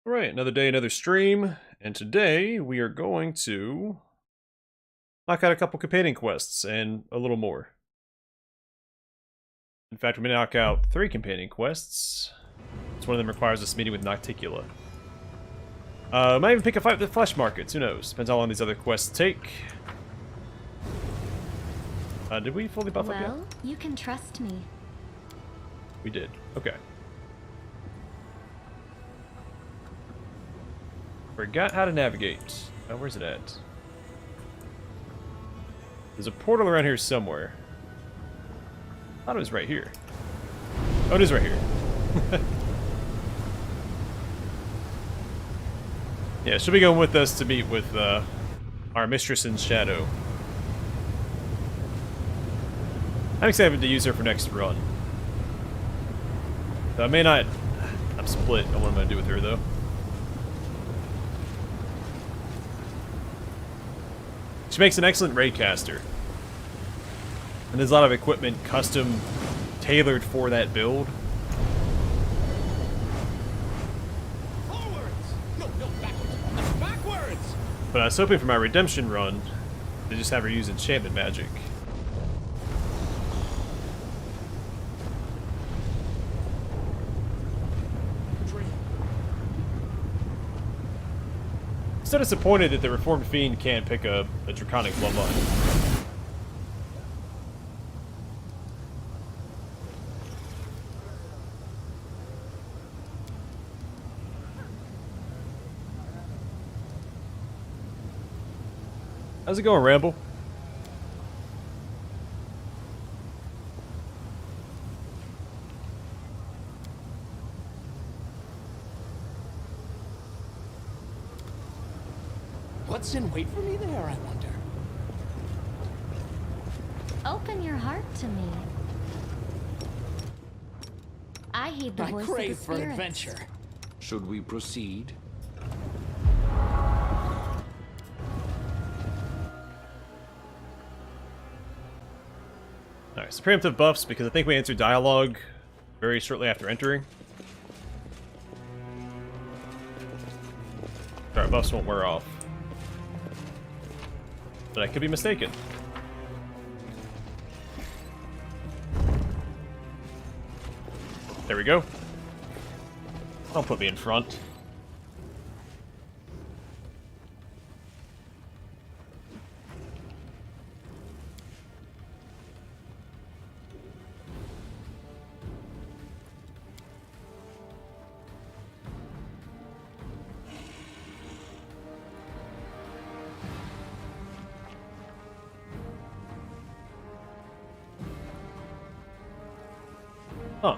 Alright, another day, another stream, and today we are going to knock out a couple companion quests and a little more. In fact, we're going to knock out 3 companion quests. One of them requires us meeting with Nocticula. Might even pick a fight with the flesh markets, who knows? Depends how long these other quests take. Did we fully buff up yet? Well, you can trust me. We did. Okay. Forgot how to navigate. Oh, where's it at? There's a portal around here somewhere. I thought it was right here. Oh, it is right here. Yeah, she'll be going with us to meet with our mistress in shadow. I'm excited to use her for next run. I may not... I'm split on what I'm going to do with her, though. She makes an excellent raid caster. And there's a lot of equipment custom tailored for that build. Forwards! No, backwards! Backwards! But I was hoping for my redemption run to just have her use enchantment magic. Still disappointed that the Reformed Fiend can't pick a Draconic Bloodline. How's it going, Ramble? What's in wait for me there, I wonder? Open your heart to me. I heed the I voice crave of the for spirits. adventure. Should we proceed? Alright, so preemptive buffs, because I think we answered dialogue very shortly after entering. Our buffs won't wear off. But I could be mistaken. There we go. Don't put me in front. Huh.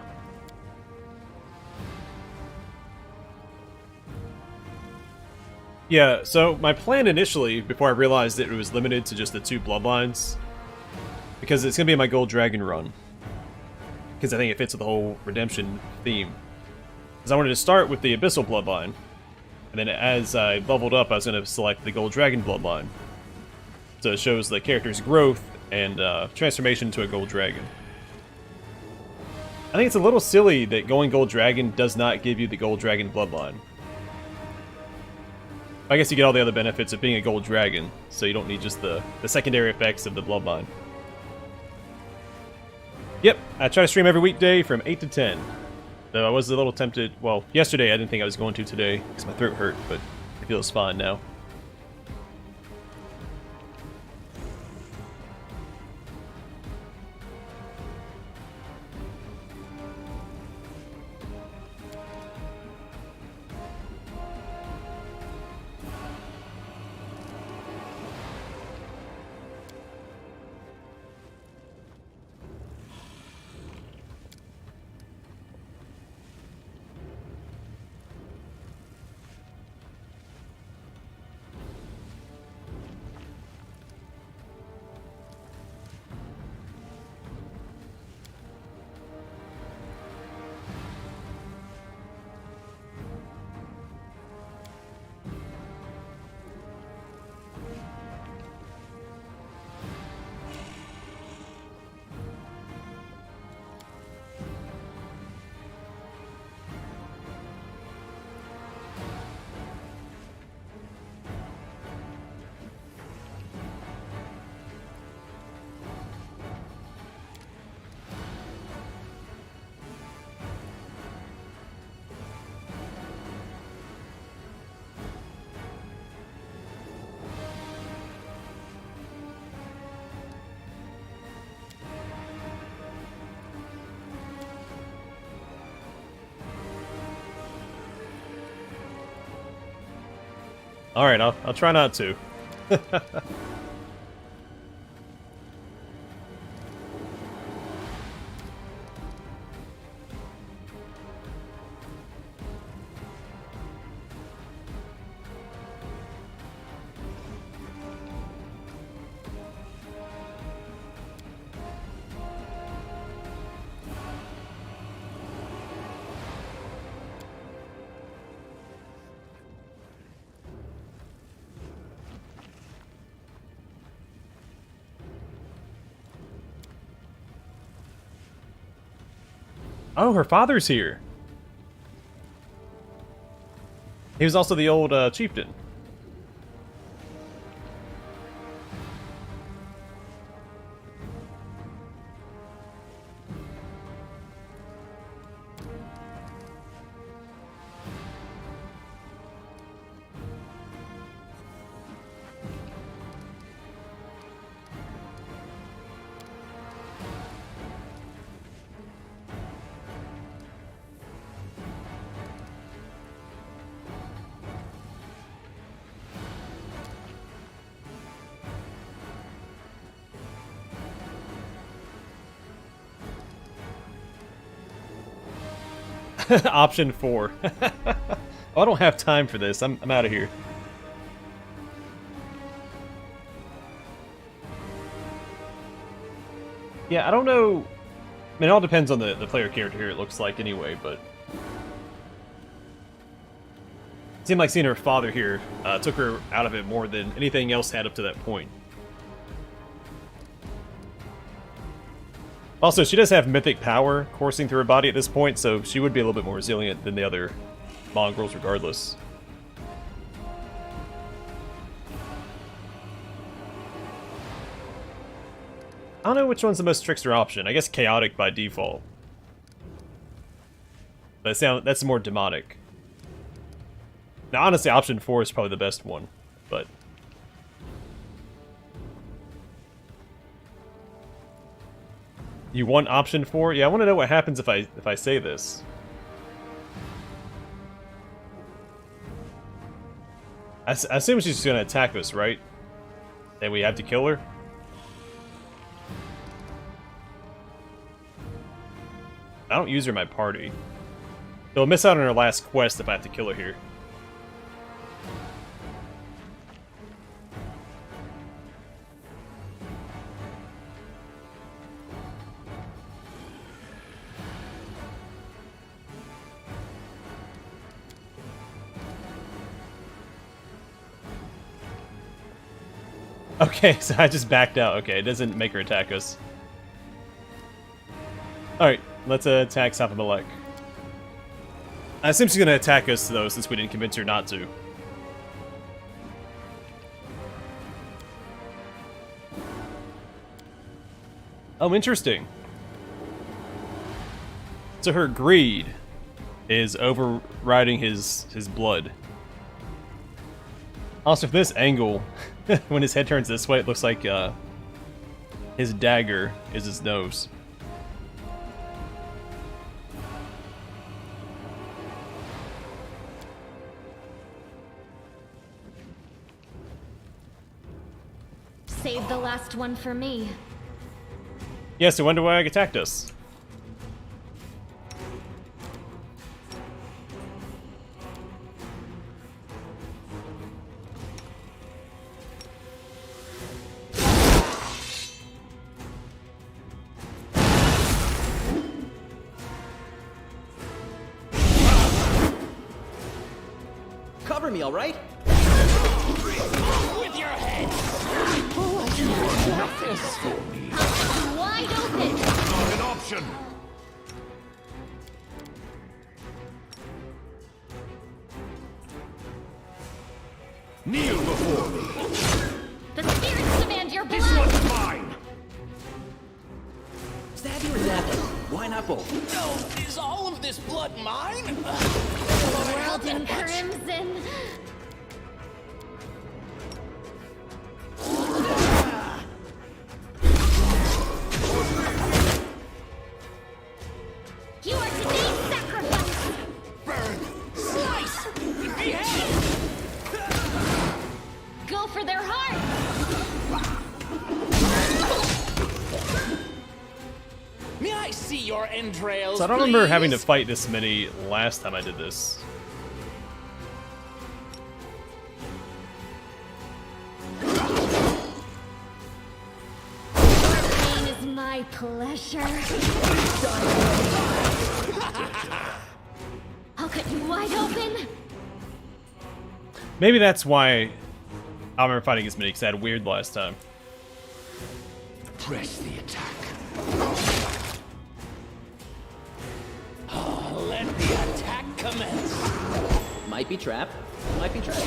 Yeah, so my plan initially, before I realized that it was limited to just the 2 bloodlines, because it's going to be my Gold Dragon run, because I think it fits with the whole redemption theme, is I wanted to start with the Abyssal bloodline, and then as I leveled up, I was going to select the Gold Dragon bloodline. So it shows the character's growth and transformation into a Gold Dragon. I think it's a little silly that going Gold Dragon does not give you the Gold Dragon bloodline. I guess you get all the other benefits of being a Gold Dragon, so you don't need just the secondary effects of the bloodline. Yep, I try to stream every weekday from 8 to 10. Though I was a little tempted, well, yesterday I didn't think I was going to today, because my throat hurt, but it feels fine now. Alright, I'll try not to. Oh, her father's here. He was also the old chieftain. Option 4. Oh, I don't have time for this. I'm out of here. Yeah, I don't know. I mean, it all depends on the player character here, it looks like, anyway, but... It seemed like seeing her father here took her out of it more than anything else had up to that point. Also, she does have mythic power coursing through her body at this point, so she would be a little bit more resilient than the other mongrels regardless. I don't know which one's the most trickster option. I guess chaotic by default. But that's more demonic. Now, honestly, option 4 is probably the best one, but... You want option 4? Yeah, I want to know what happens if I say this. I assume she's just going to attack us, right? And we have to kill her? I don't use her in my party. They'll miss out on her last quest if I have to kill her here. Okay, so I just backed out. Okay, it doesn't make her attack us. Alright, let's attack Sapamalek. I assume she's gonna attack us, though, since we didn't convince her not to. Oh, interesting. So her greed is overriding his blood. Also, from this angle, when his head turns this way, it looks like his dagger is his nose. Save the last one for me. Yeah, so when do I attacked us? Cover me, all right? With your head! Wide open! Not an option. Kneel before me. The spirits demand your This blood! one's mine. Stab you or zap it. Why not both? No, is all of this blood mine? World in crimson! You are today's sacrifice! Burn! Slice! Behead! for their heart! May I see your entrails, So I don't remember having to please? fight this many last time I did this. Pain is my pleasure. I'll cut you wide open! Maybe that's why I remember fighting as many, because I had weird last time. Press the attack. Let the attack commence. Might be trap. Might be trap.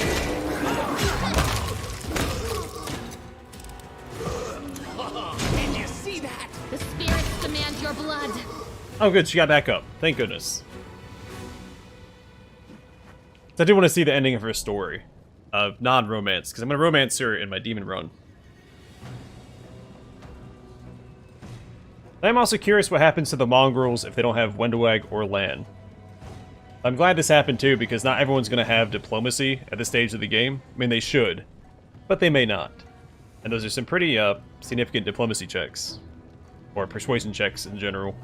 Did you see that? The spirits demand your blood. Oh good, she got back up. Thank goodness. So I do want to see the ending of her story. Of non-romance, because I'm going to romance her in my demon run. I'm also curious what happens to the mongrels if they don't have Wendawag or Lan. I'm glad this happened too, because not everyone's going to have diplomacy at this stage of the game. I mean, they should, but they may not. And those are some pretty significant diplomacy checks. Or persuasion checks in general.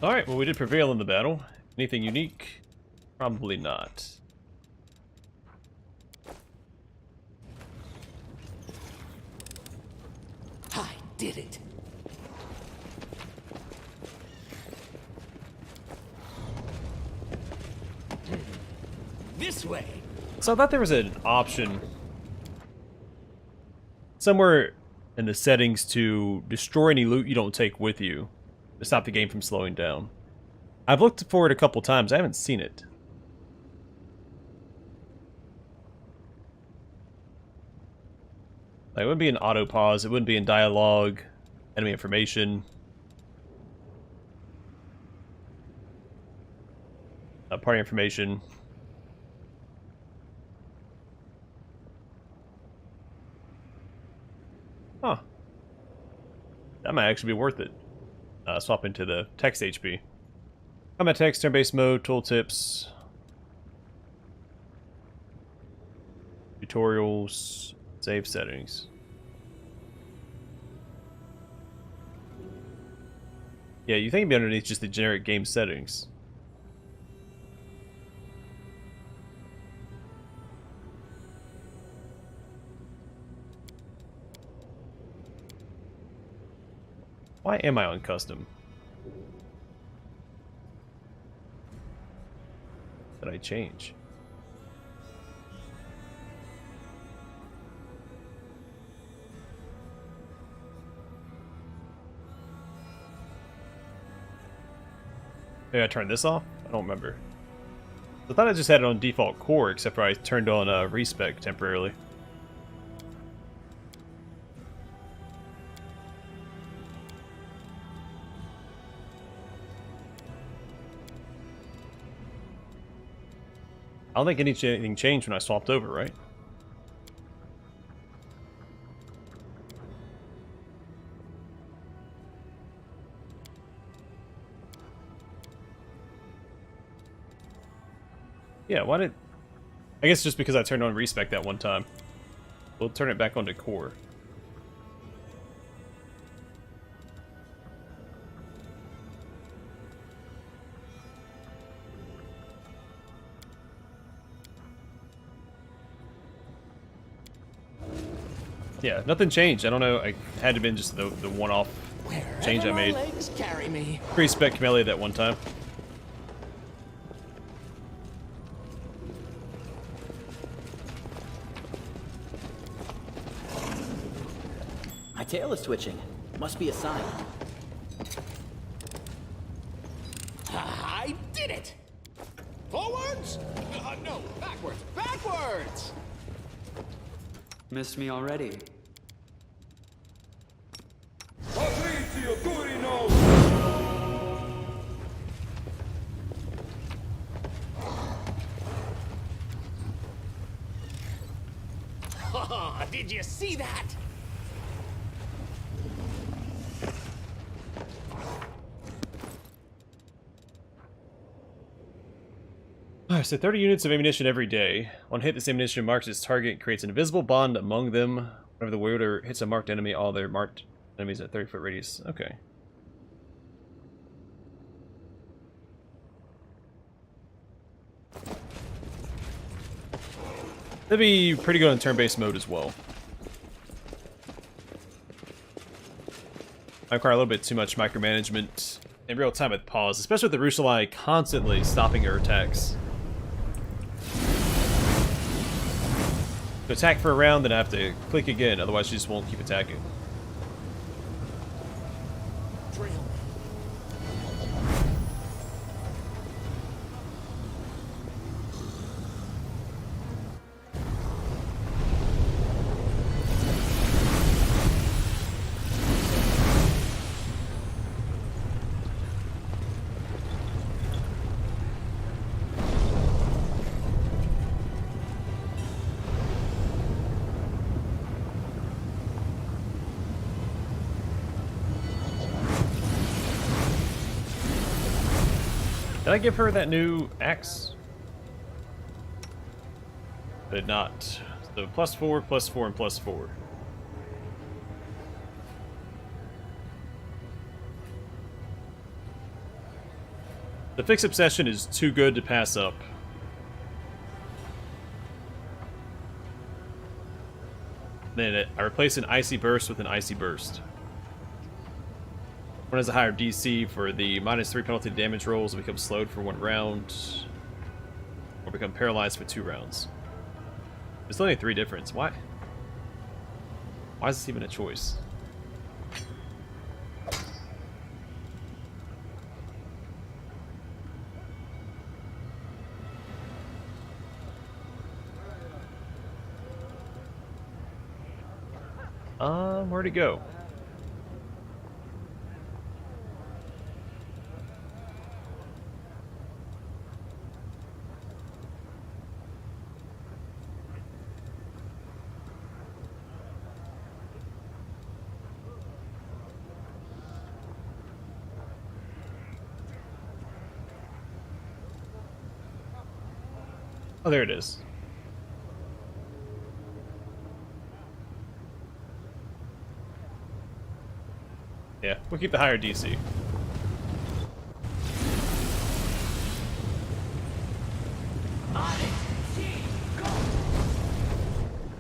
Alright, well we did prevail in the battle. Anything unique? Probably not. I did it. This way. So I thought there was an option somewhere in the settings to destroy any loot you don't take with you to stop the game from slowing down. I've looked for it a couple times. I haven't seen it. Like, it wouldn't be in auto pause. It wouldn't be in dialogue, enemy information. Party information. Huh. That might actually be worth it. Swap into the text HP. Combat text, turn-based mode, tooltips, tutorials, save settings. Yeah, you think it'd be underneath just the generic game settings. Why am I on custom? Did I change? Maybe I turned this off? I don't remember. I thought I just had it on default core, except for I turned on respec temporarily. I don't think anything changed when I swapped over, right? Yeah, why did... I guess just because I turned on respec that one time. We'll turn it back on to core. Yeah, nothing changed. I don't know. I had to have been just the one-off change I made. Legs carry me. Pre-spec Camellia that one time. My tail is twitching. Must be a sign. I did it! Forwards? No, backwards. Backwards! Missed me already. Did you see that? Alright, so 30 units of ammunition every day. On hit, this ammunition marks its target, creates an invisible bond among them. Whenever the wielder hits a marked enemy, all their marked enemies at 30-foot radius. Okay. That'd be pretty good in turn-based mode as well. I require a little bit too much micromanagement in real time with pause, especially with the Rushalai constantly stopping her attacks. To attack for a round, then I have to click again, otherwise she just won't keep attacking. Trail me. Did I give her that new axe? I did not. So +4, +4, and +4. The Fix Obsession is too good to pass up. Then I replace an Icy Burst with an Icy Burst. One has a higher DC for the -3 penalty to damage rolls and become slowed for 1 round. Or become paralyzed for 2 rounds. There's only 3 difference. Why? Why is this even a choice? Where'd it go? Oh, there it is. Yeah, we'll keep the higher DC.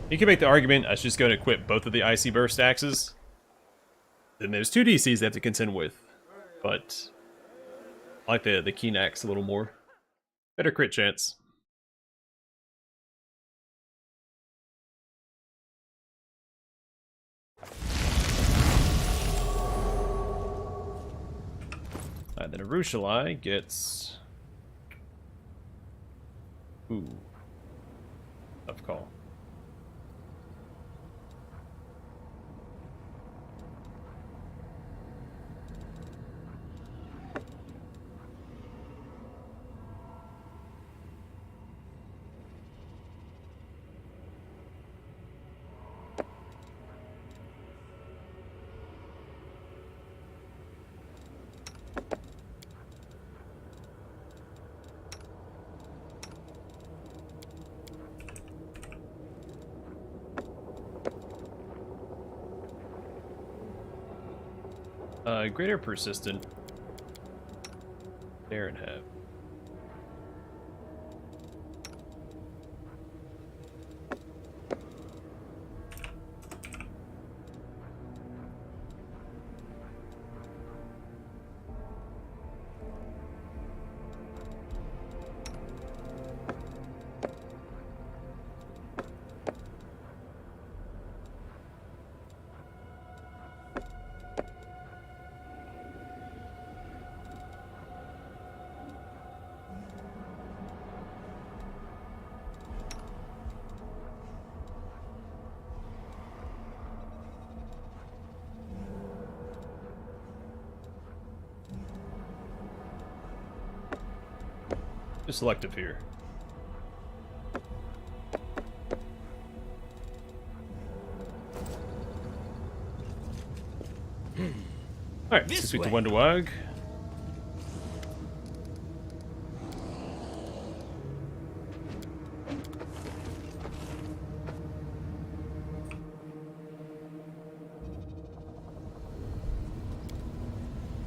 You can make the argument I should just go and equip both of the Icy Burst axes. Then there's 2 DCs they have to contend with. But I like the Keen Axe a little more. Better crit chance. Alright, then Arushalai gets... Ooh. Tough call. Greater persistent. There and have. Just selective here. Alright, let's speak to Wendawag.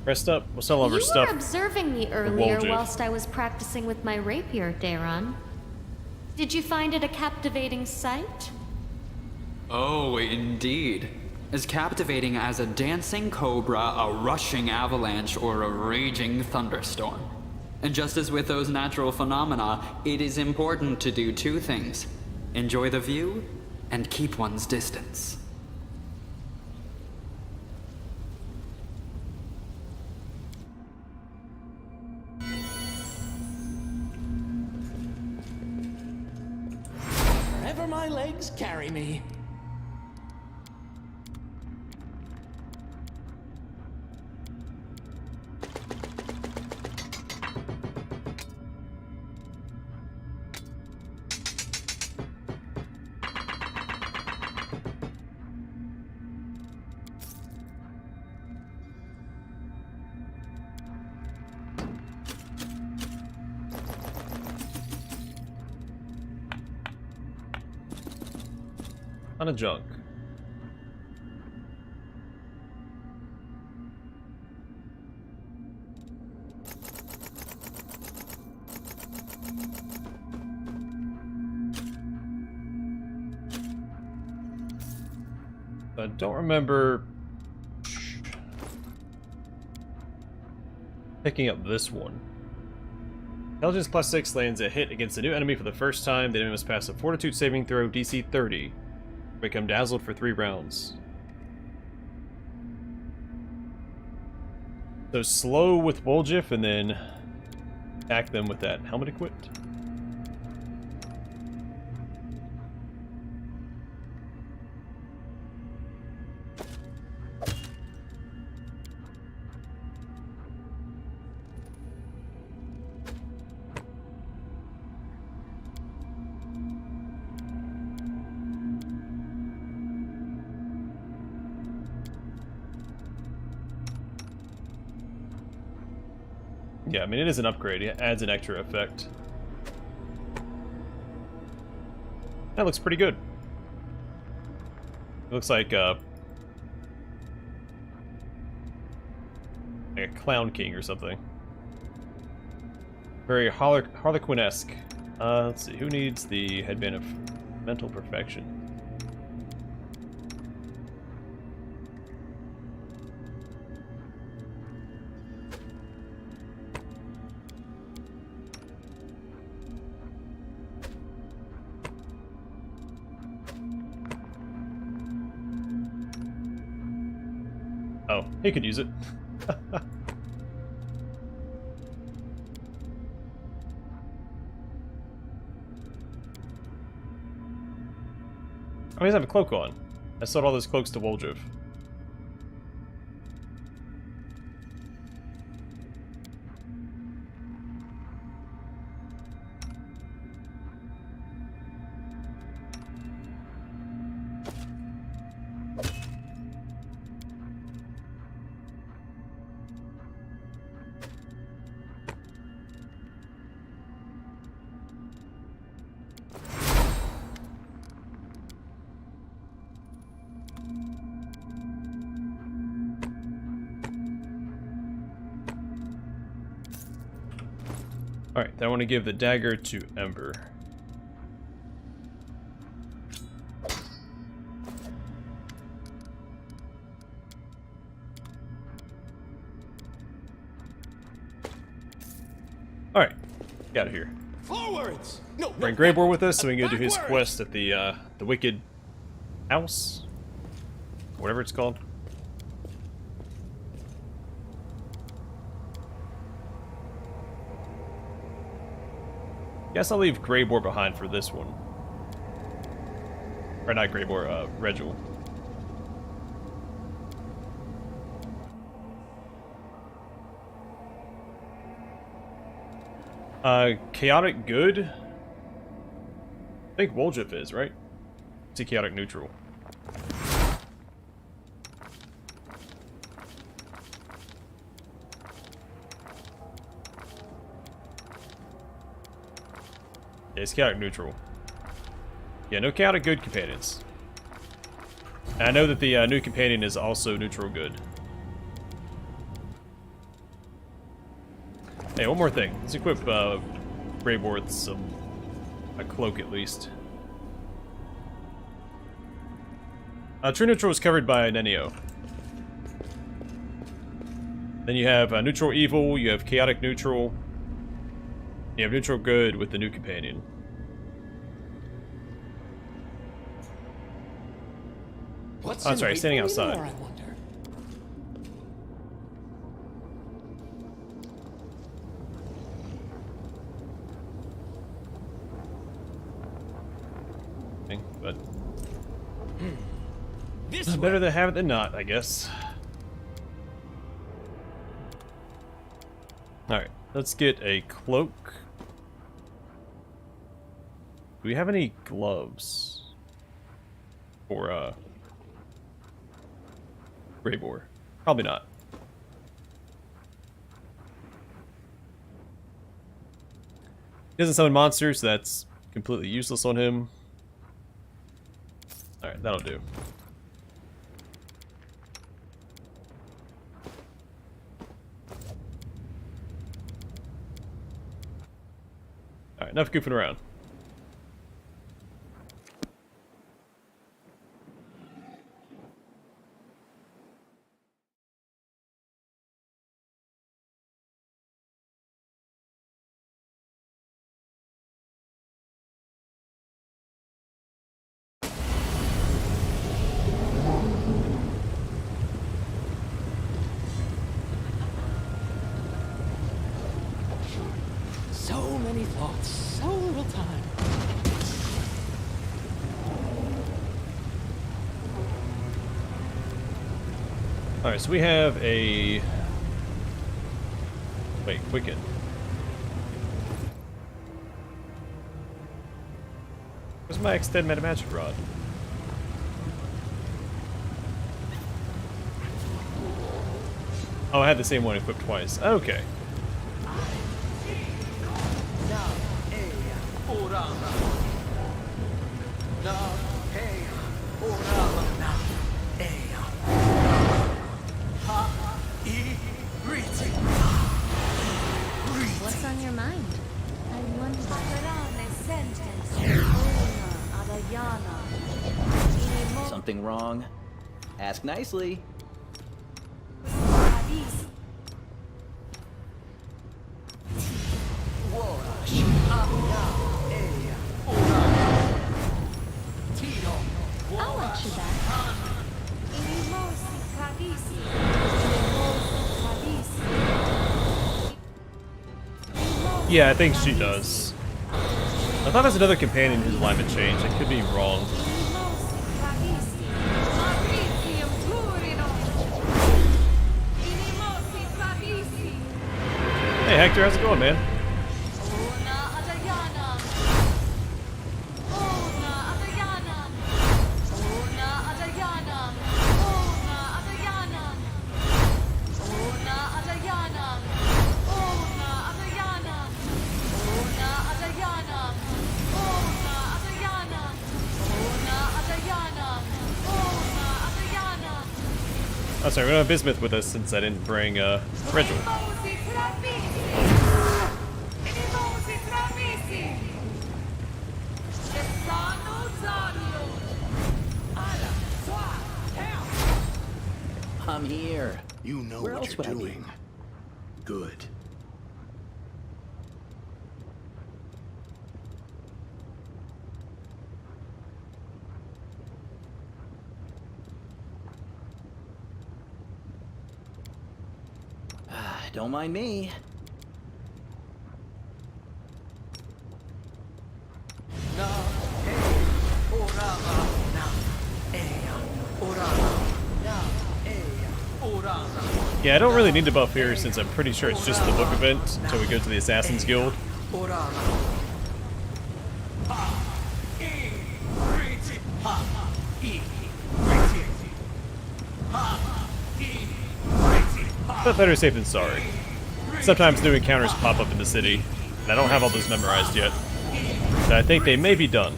Rest up. We'll sell all of our You stuff. were observing me earlier Woljif. whilst I was practicing with my rapier, Daron. Did you find it a captivating sight? Oh, indeed. As captivating as a dancing cobra, a rushing avalanche, or a raging thunderstorm. And just as with those natural phenomena, it is important to do two things. Enjoy the view, and keep one's distance. Wherever my legs carry me. On a junk. I don't remember picking up this one. Intelligence +6 lands a hit against a new enemy for the first time. The enemy must pass a Fortitude saving throw DC 30. Become dazzled for 3 rounds. So slow with Woljif and then attack them with that helmet equipped. Yeah, I mean, it is an upgrade. It adds an extra effect. That looks pretty good. It looks like a Clown King or something. Very Harlequin-esque. Let's see, who needs the headband of mental perfection? Oh, he could use it. Oh, he doesn't have a cloak on. I sold all those cloaks to Woljif. Alright, then I want to give the dagger to Ember. Alright, get out of here. Forwards! No, Bring no, Greybor with us so we can go do his backwards! quest at the Wicked House? Whatever it's called. Guess I'll leave Greybor behind for this one. Or not Greybor, Regil. Chaotic good? I think Woljif is, right? It's a chaotic neutral. Yeah, it's chaotic neutral. Yeah, no chaotic good companions. And I know that the new companion is also neutral good. Hey, one more thing. Let's equip Greybor with a cloak at least. True neutral is covered by Nenio. Then you have neutral evil, you have chaotic neutral, you have neutral good with the new companion. What's Oh, sorry, in standing wait for me outside. more, I wonder? But This better way. to have it than not, I guess. Alright, let's get a cloak. Do we have any gloves? For, Greybor? Probably not. He doesn't summon monsters, so that's completely useless on him. Alright, that'll do. Alright, enough goofing around. So many thoughts, so little time. Alright, so we have a... Wait, Quicken. Where's my extend meta magic rod? Oh, I had the same one equipped twice. Okay. What's on your mind? I wonder. Something wrong? Ask nicely. I'll let you back. Yeah, I think she does. I thought there's another companion whose alignment changed. I could be wrong. Hey Hector, how's it going, man? Oh, sorry, we don't have Bismuth with us since I didn't bring Regil. I'm here. You know Where what else you're would I be? doing. Good. Don't mind me. Yeah, I don't really need to buff here since I'm pretty sure it's just the book event until we go to the Assassin's Guild. But better safe than sorry. Sometimes new encounters pop up in the city, and I don't have all those memorized yet. But I think they may be done.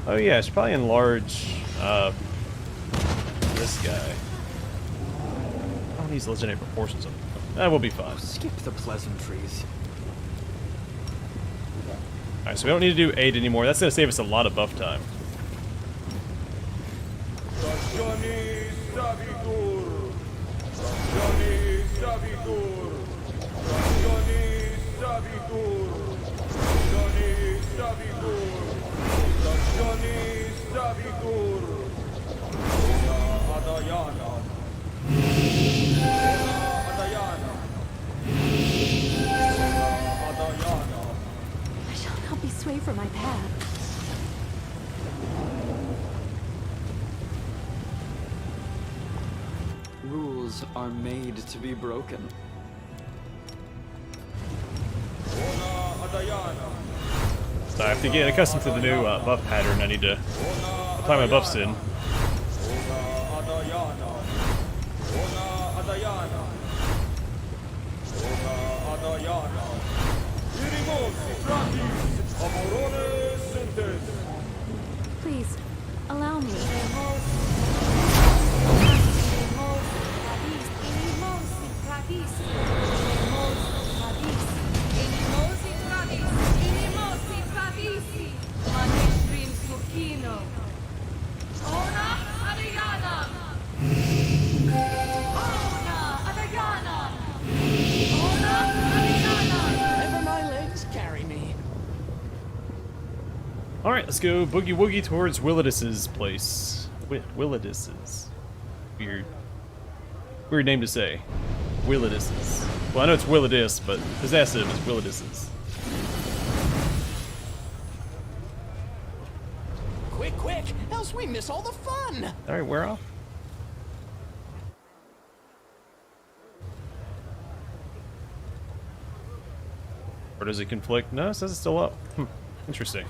Oh yeah, I should probably enlarge this guy. I don't need legendary proportions of it. That will be fine. Skip the pleasantries. Alright, so we don't need to do 8 anymore. That's going to save us a lot of buff time. I shall not be swayed from my path. Rules are made to be broken. So I have to get accustomed to the new buff pattern. I need to apply my buffs in. Please, allow me. Wherever my legs carry me. Alright, let's go boogie woogie towards Willidus's place. Willidus's. Weird. Weird name to say. Willidus's. Well, I know it's Willidus, but possessive is Willidus's. Quick, quick, else we miss all the fun. Alright, we're off. Or does it conflict? No, it says it's still up. Interesting.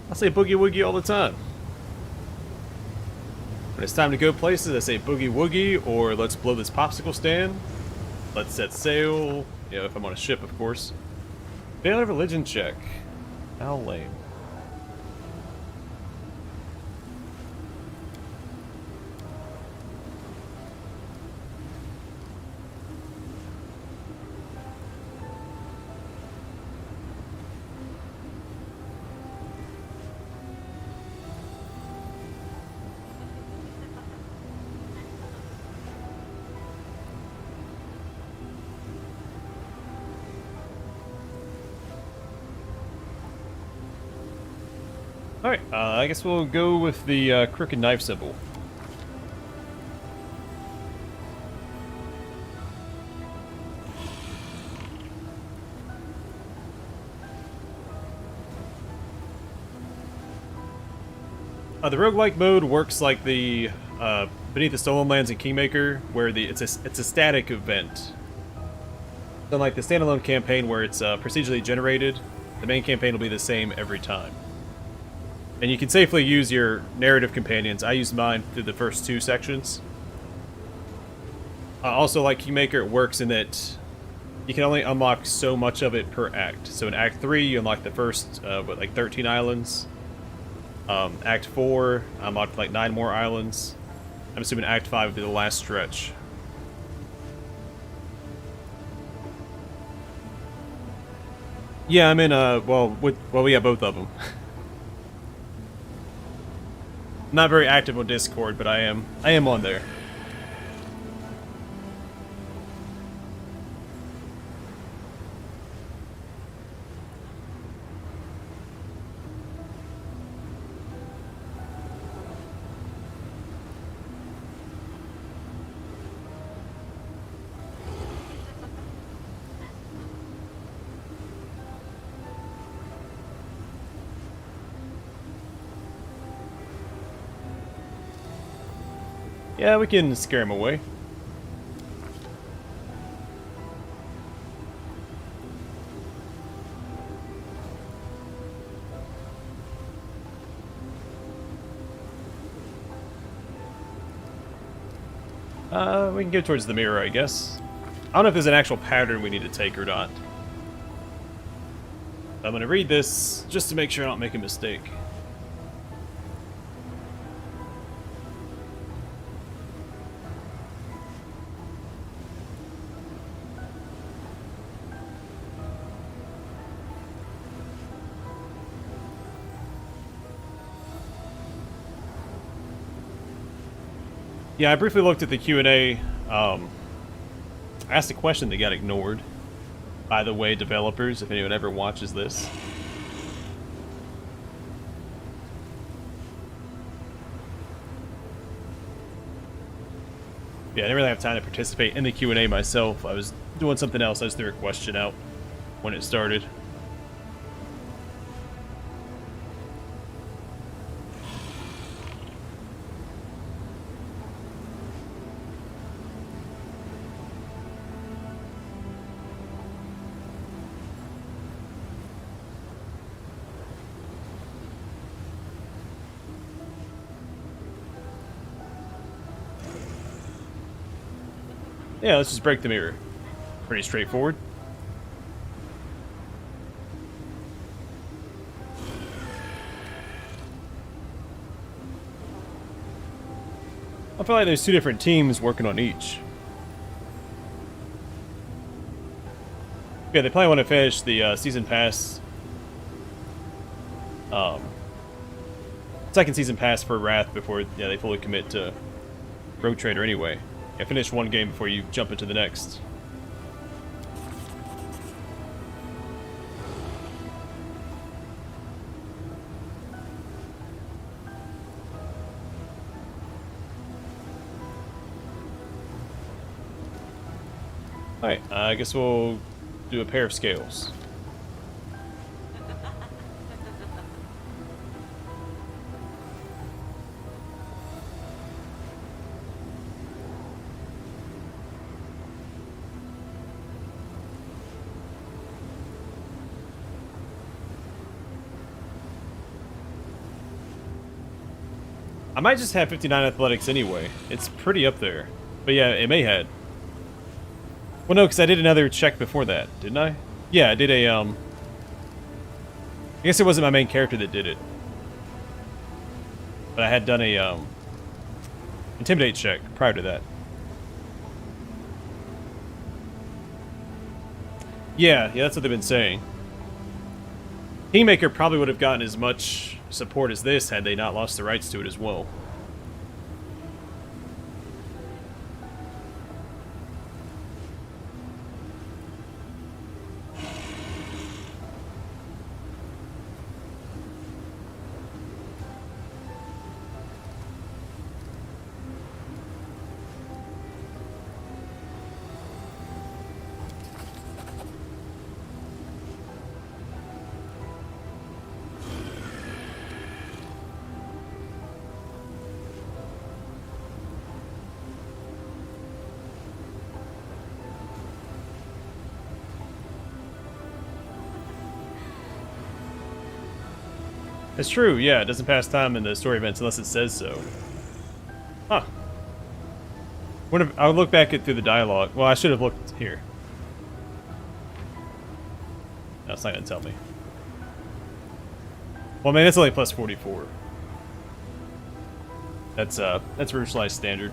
I say boogie woogie all the time. When it's time to go places, I say boogie woogie, or let's blow this popsicle stand. Let's set sail. You know, if I'm on a ship, of course. Fail a religion check. How lame. Alright, I guess we'll go with the crooked knife symbol. The roguelike mode works like the Beneath the Stolen Lands in Kingmaker, where it's a static event. Unlike the standalone campaign where it's procedurally generated, the main campaign will be the same every time. And you can safely use your narrative companions. I used mine through the first 2 sections. Also, like Kingmaker, it works in that you can only unlock so much of it per act. So in Act 3, you unlock the first, like 13 islands. Act 4, I unlocked like 9 more islands. I'm assuming Act 5 would be the last stretch. Yeah, I'm in, well, we got both of them. Not very active on Discord, but I am on there. Yeah, we can scare him away. We can go towards the mirror, I guess. I don't know if there's an actual pattern we need to take or not. I'm gonna read this just to make sure I don't make a mistake. Yeah, I briefly looked at the Q&A. I asked a question that got ignored. By the way, developers, if anyone ever watches this. Yeah, I didn't really have time to participate in the Q&A myself. I was doing something else. I just threw a question out when it started. Yeah, let's just break the mirror. Pretty straightforward. I feel like there's 2 different teams working on each. Yeah, they probably want to finish the season pass. Second season pass for Wrath before they fully commit to Rogue Trader anyway. Yeah, finish one game before you jump into the next. Alright, I guess we'll do a pair of scales. I might just have 59 athletics anyway. It's pretty up there. But yeah, it may have. Well, no, because I did another check before that, didn't I? Yeah, I did a, I guess it wasn't my main character that did it. But I had done a, Intimidate check prior to that. Yeah, that's what they've been saying. Kingmaker probably would have gotten as much support as this had they not lost the rights to it as well. It's true, yeah, it doesn't pass time in the story events unless it says so. Huh. I'll look back through the dialogue. Well, I should have looked here. No, it's not gonna tell me. Well, man, it's only plus 44. That's Rouge standard.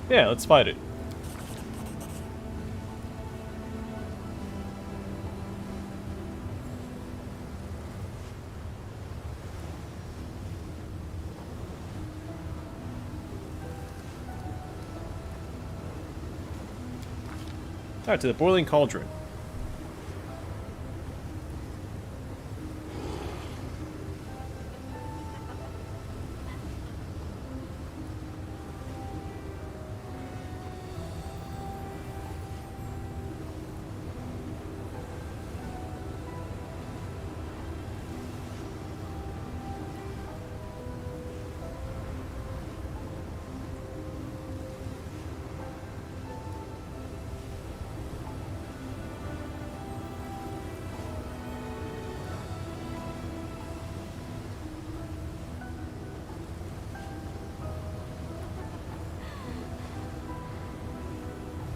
Yeah, let's fight it. Alright, to the Boiling Cauldron.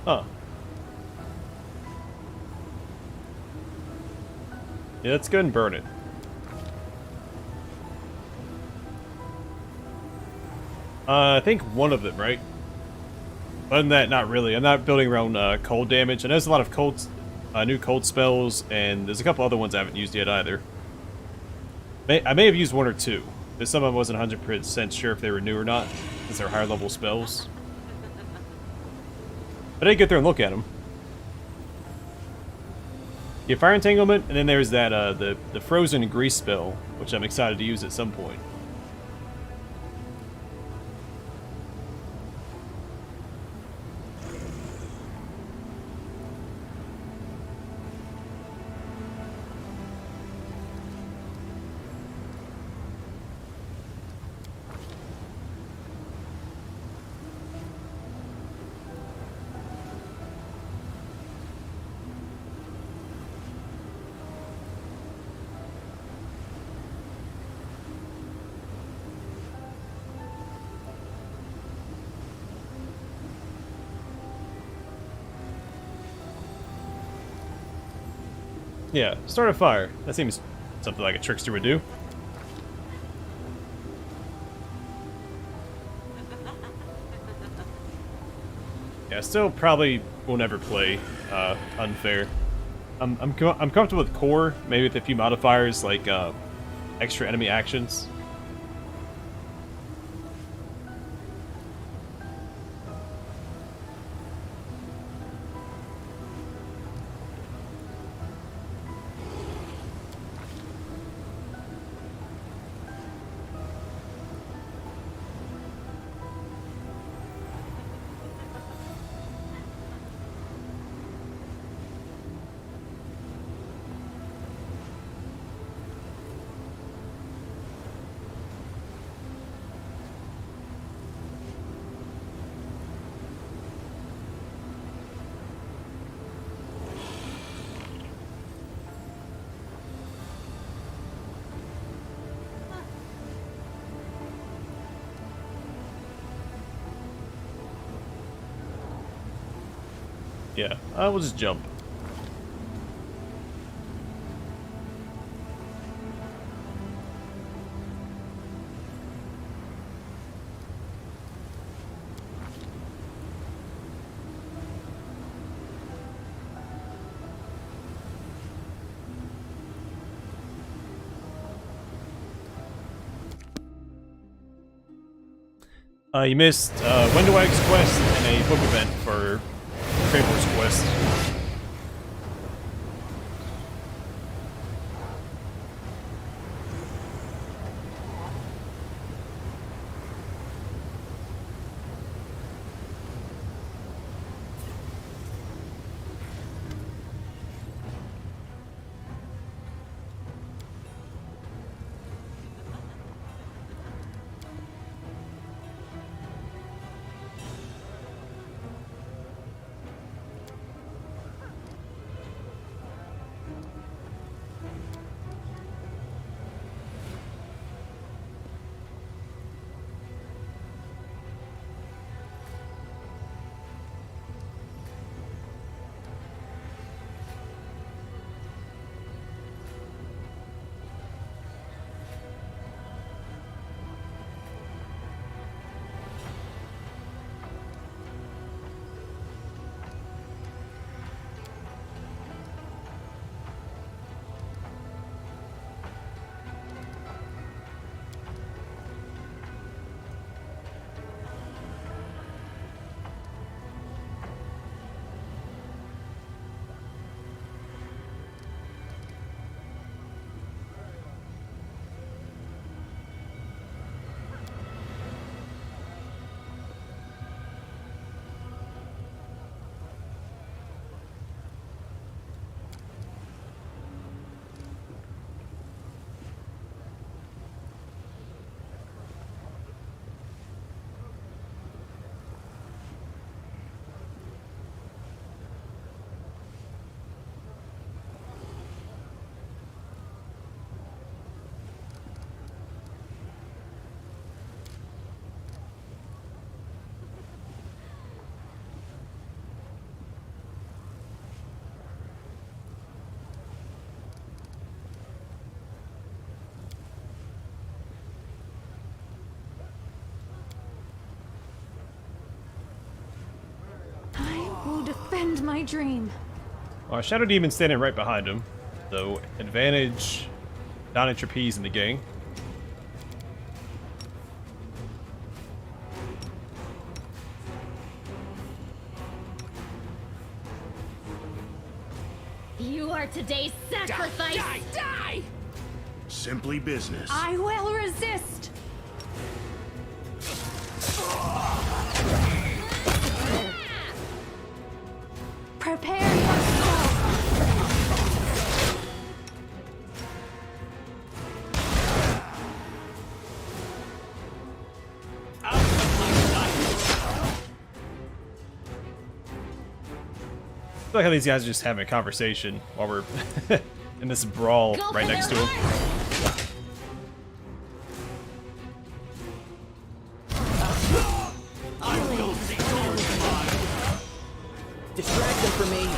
Huh. Yeah, let's go and burn it. I think one of them, right? Other than that, not really. I'm not building around cold damage. I know there's a lot of cold, new cold spells, and there's a couple other ones I haven't used yet either. I may have used one or two. There's some I wasn't 100% sure if they were new or not, since they're higher level spells. But I did get there and look at them. Yeah, Fire Entanglement, and then there's that the Frozen Grease spell, which I'm excited to use at some point. Yeah, start a fire. That seems something like a trickster would do. Yeah, still probably will never play unfair. I'm comfortable with core, maybe with a few modifiers like extra enemy actions. Yeah, we'll just jump. You missed Wendowag's quest and a book event for Kraber's quest. End my dream. Well, Shadow Demon standing right behind him, so advantage Donnie Trapeze in the gang. You are today's sacrifice! Die! Die! Simply business. I will resist. Prepare yourself. I feel like how these guys are just having a conversation while we're in this brawl Go right for next to their him. hearts! Distract them from me.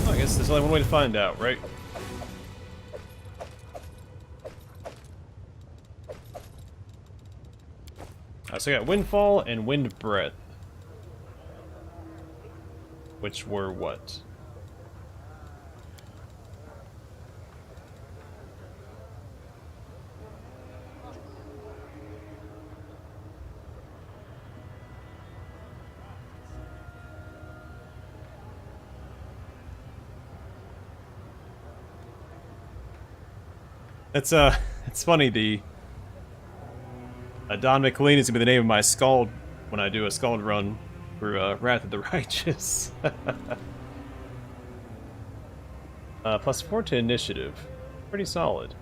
I guess there's only one way to find out, right? So I got Windfall and Wind Breath. Which were what? It's funny, the Don McLean is gonna be the name of my Scald when I do a Scald run for Wrath of the Righteous. +4 to initiative. Pretty solid.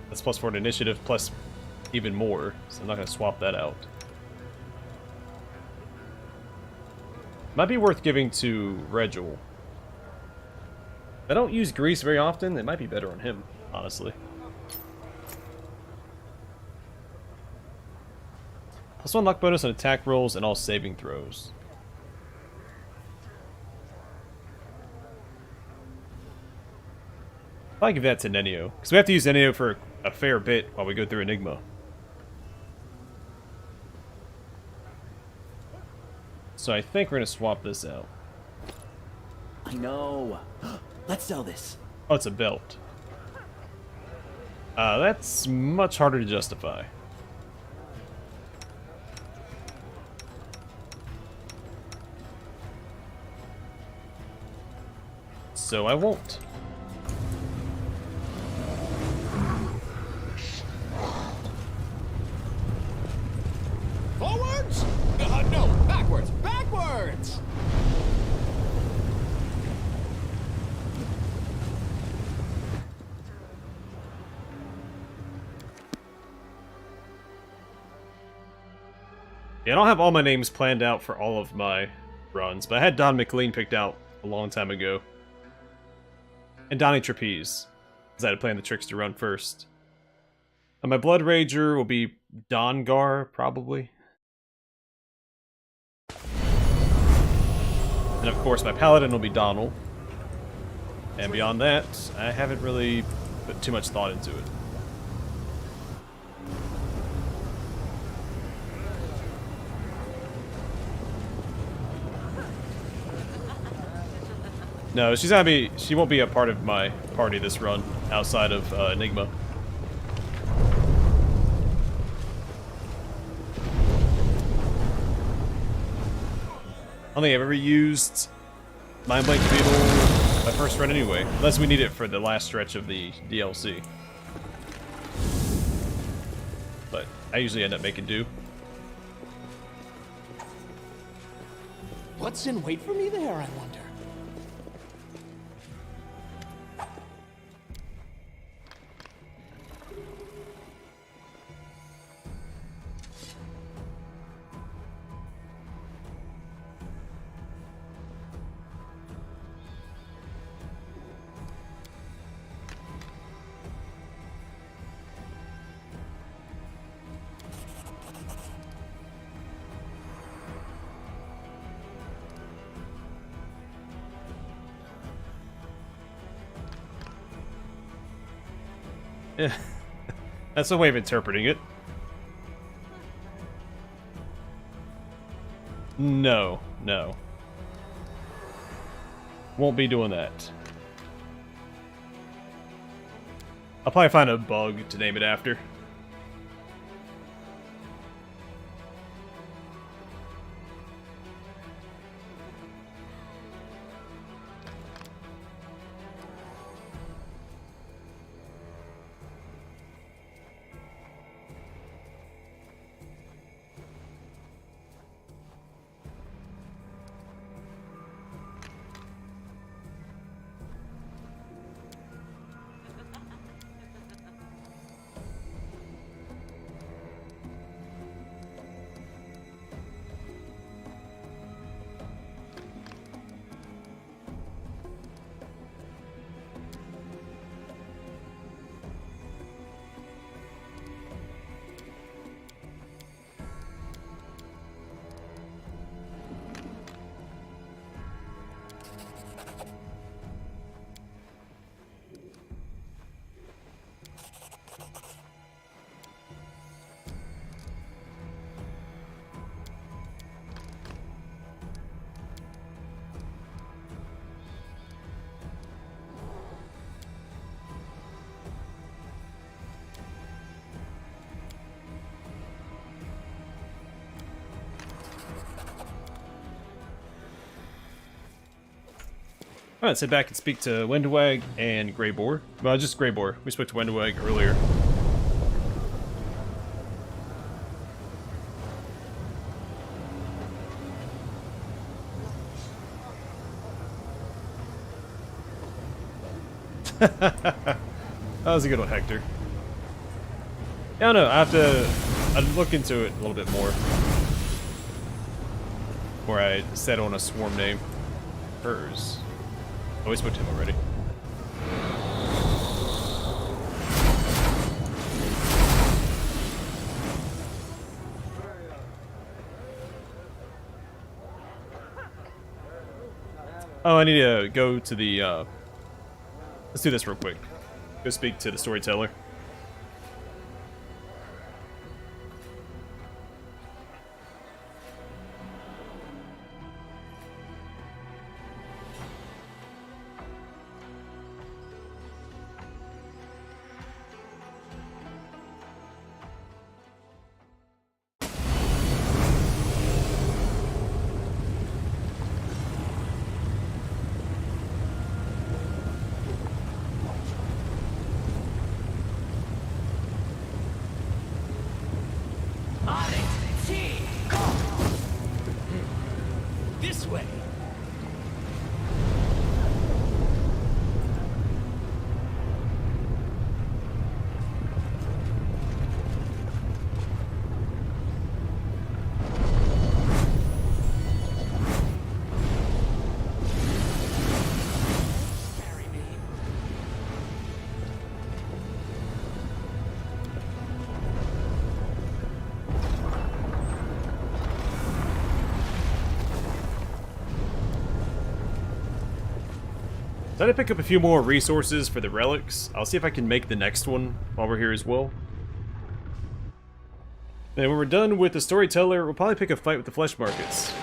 That's +4 to initiative, plus even more, so I'm not gonna swap that out. Might be worth giving to Regil. I don't use Grease very often. It might be better on him, honestly. +1 luck bonus on attack rolls and all saving throws. I'll give that to Nenio, because we have to use Nenio for a fair bit while we go through Enigma. So I think we're going to swap this out. I know. Let's sell this. Oh, it's a belt. That's much harder to justify. So I won't. Forwards? No, backwards! Backwards! Yeah, I don't have all my names planned out for all of my runs, but I had Don McLean picked out a long time ago. And Donnie Trapeze, because I had to plan the Trickster run first. And my Blood Rager will be Dongar, probably. And of course my Paladin will be Donald. And beyond that, I haven't really put too much thought into it. No, she won't be a part of my party this run, outside of Enigma. I don't think I've ever used Mind Blank Beetle my first run anyway, unless we need it for the last stretch of the DLC. But I usually end up making do. What's in wait for me there, I wonder? Yeah, that's a way of interpreting it. No, no. Won't be doing that. I'll probably find a bug to name it after. Alright, sit back and speak to Windwag and Greyboar. Well, just Greyboar. We spoke to Windwag earlier. That was a good one, Hector. Yeah, I don't know. I'd look into it a little bit more. Before I settle on a swarm name. Hers. Oh, we spoke to him already. Oh, I need to go to the, let's do this real quick. Go speak to the storyteller. This way. Carry me. So I had to pick up a few more resources for the relics. I'll see if I can make the next one while we're here as well. And when we're done with the storyteller, we'll probably pick a fight with the flesh markets.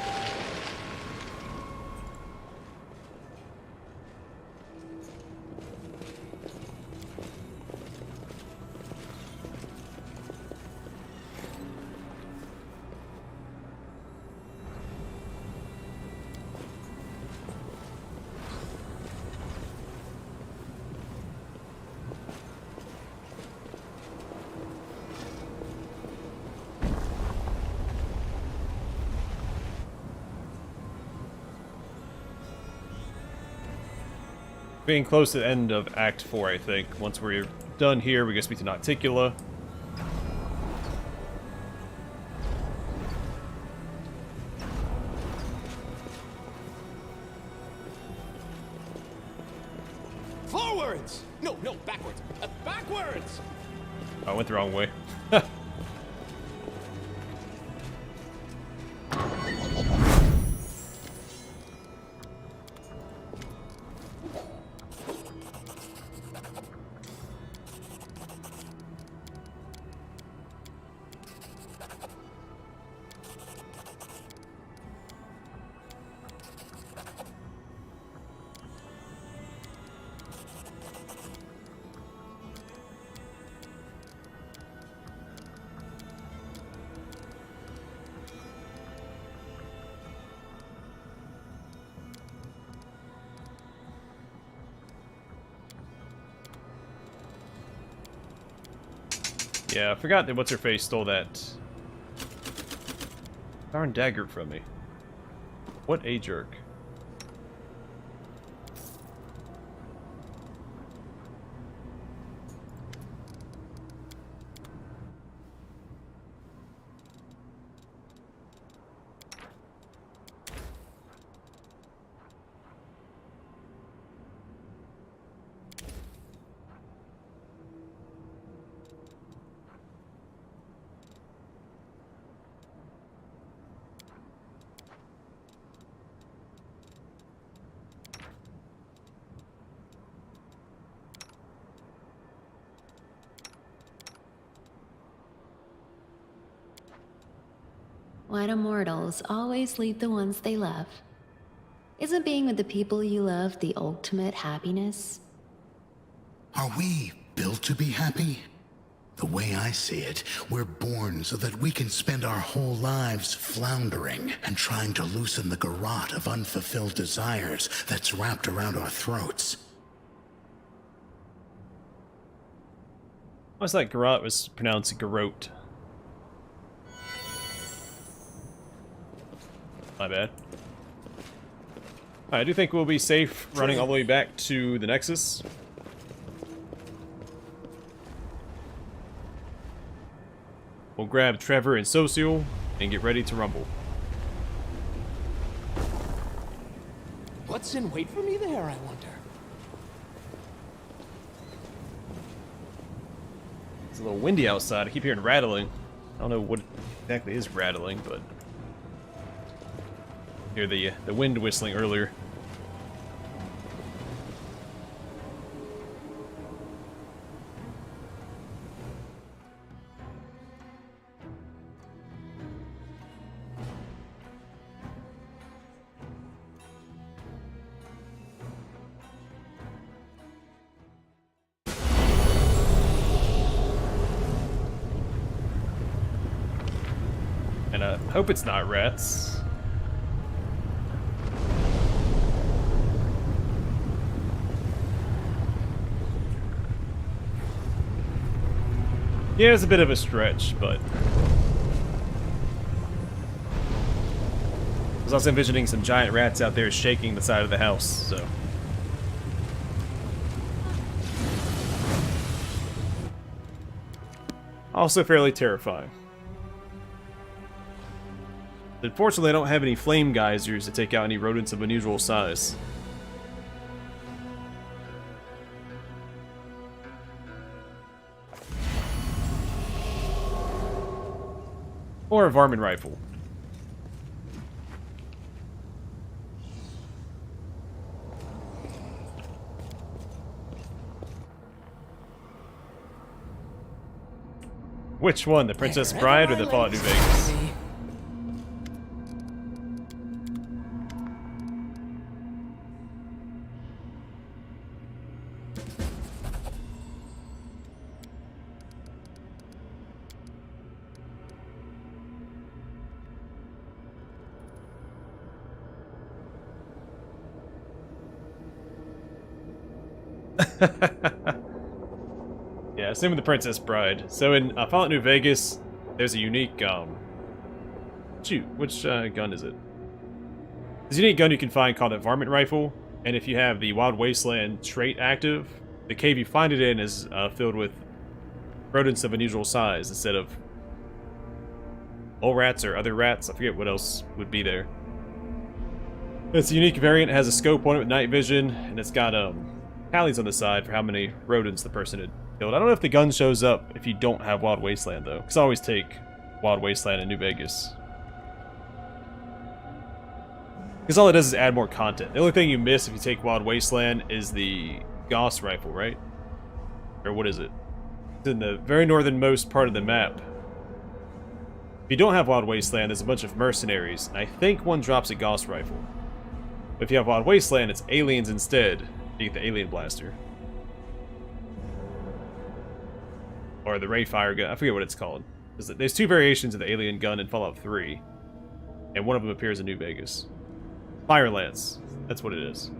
Being close to the end of Act 4, I think. Once we're done here, we go speak to Nocticula. Forwards! No, backwards. Backwards! Oh, I went the wrong way. Yeah, I forgot that what's-her-face stole that darn dagger from me. What a jerk. Why do mortals always leave the ones they love? Isn't being with the people you love the ultimate happiness? Are we built to be happy? The way I see it, we're born so that we can spend our whole lives floundering and trying to loosen the garrote of unfulfilled desires that's wrapped around our throats. I always thought garrote was pronounced garrote. My bad. I do think we'll be safe running all the way back to the Nexus. We'll grab Trevor and Social and get ready to rumble. What's in wait for me there, I wonder? It's a little windy outside. I keep hearing rattling. I don't know what exactly is rattling, but hear the wind whistling earlier. And I hope it's not rats. Yeah, it's a bit of a stretch, but I was also envisioning some giant rats out there shaking the side of the house, so. Also fairly terrifying. Unfortunately, I don't have any flame geysers to take out any rodents of unusual size. Or a varmint rifle. Which one, the Princess Bride or the Fallout New Vegas? Yeah, same with the Princess Bride. So in Fallout New Vegas, there's a unique, shoot, which gun is it? There's a unique gun you can find called a varmint rifle, And if you have the Wild Wasteland trait active, the cave you find it in is filled with rodents of unusual size instead of mole rats or other rats. I forget what else would be there. It's a unique variant. It has a scope on it with night vision, and it's got tallies on the side for how many rodents the person had killed. I don't know if the gun shows up if you don't have Wild Wasteland, though, because I always take Wild Wasteland in New Vegas. Because all it does is add more content. The only thing you miss if you take Wild Wasteland is the Gauss rifle, right? Or what is it? It's in the very northernmost part of the map. If you don't have Wild Wasteland, there's a bunch of mercenaries, and I think one drops a Gauss rifle. But if you have Wild Wasteland, it's aliens instead. You get the alien blaster. Or the ray fire gun. I forget what it's called. There's two variations of the alien gun in Fallout 3. And one of them appears in New Vegas. Fire Lance. That's what it is.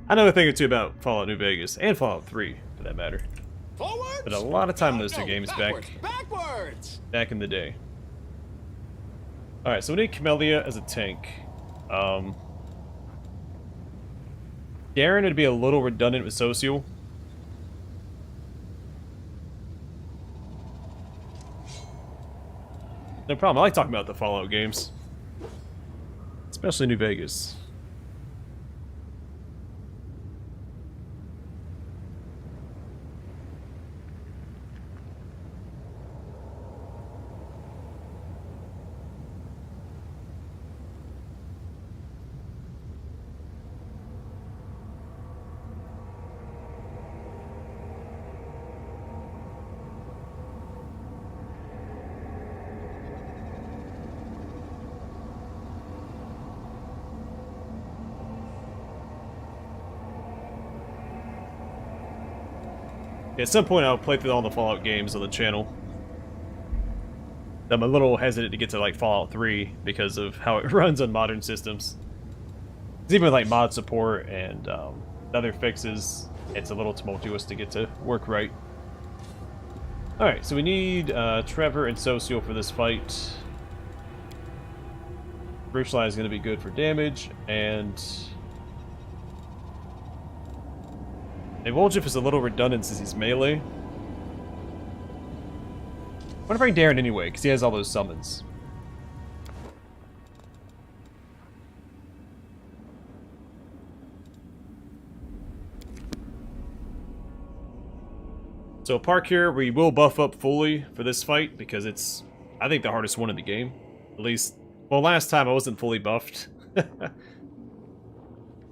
I know a thing or two about Fallout New Vegas, and Fallout 3, for that matter. Forwards? But a lot of time in those two No, games backwards! back in the day. Alright, so we need Camellia as a tank. Darren would be a little redundant with Social. No problem, I like talking about the Fallout games. Especially New Vegas. At some point I'll play through all the Fallout games on the channel. I'm a little hesitant to get to like Fallout 3 because of how it runs on modern systems. It's even like mod support and other fixes, it's a little tumultuous to get to work right. Alright, so we need Trevor and Socio for this fight. Bruce is going to be good for damage, and Wolgif is a little redundant since he's melee. I'm gonna bring Darren anyway, because he has all those summons. So park here, we will buff up fully for this fight, because it's, I think, the hardest one in the game. At least, well, last time I wasn't fully buffed.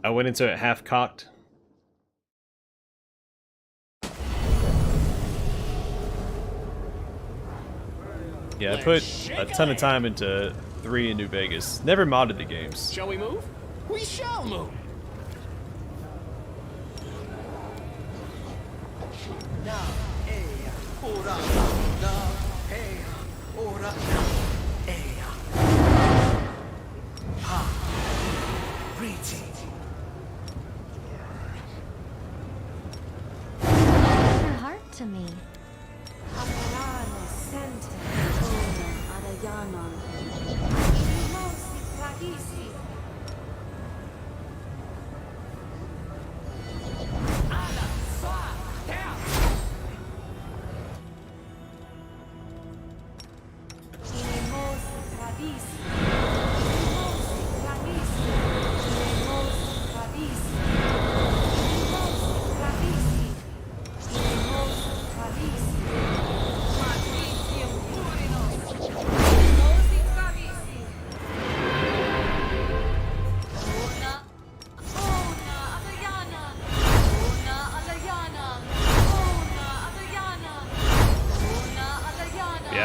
I went into it half-cocked. Yeah, I put a ton of time into 3 in New Vegas. Never modded the games. Shall we move? We shall move! Your heart to me.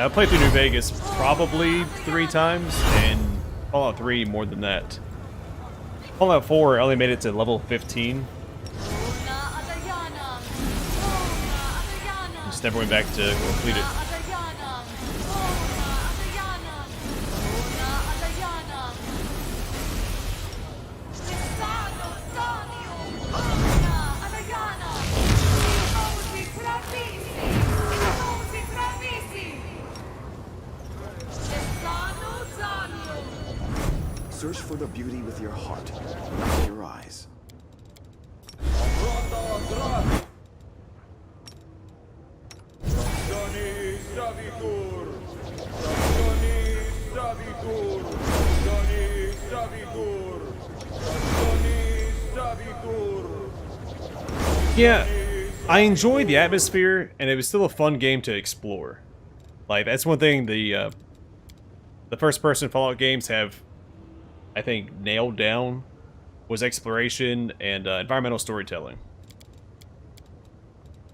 Yeah, I played through New Vegas probably 3 times, and Fallout 3 more than that. Fallout 4, I only made it to level 15. Just never went back to complete it. Search for the beauty with your heart, not your eyes. Yeah, I enjoyed the atmosphere, and it was still a fun game to explore. Like, that's one thing the first-person Fallout games have, I think, nailed down, was exploration and environmental storytelling.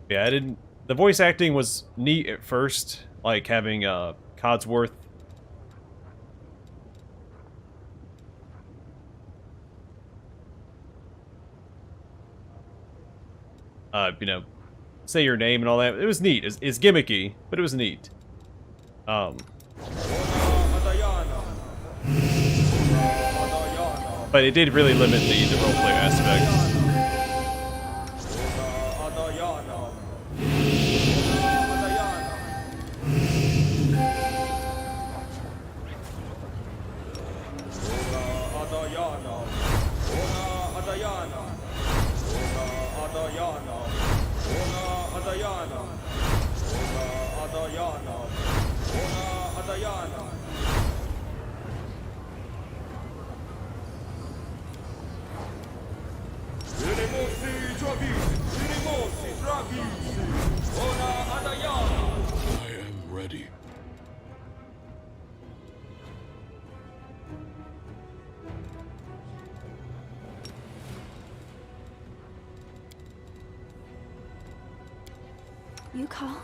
Yeah, I didn't... The voice acting was neat at first, like having Codsworth. You know, say your name and all that. It was neat. It's gimmicky, but it was neat. But it did really limit the roleplay aspect. I am ready. You called?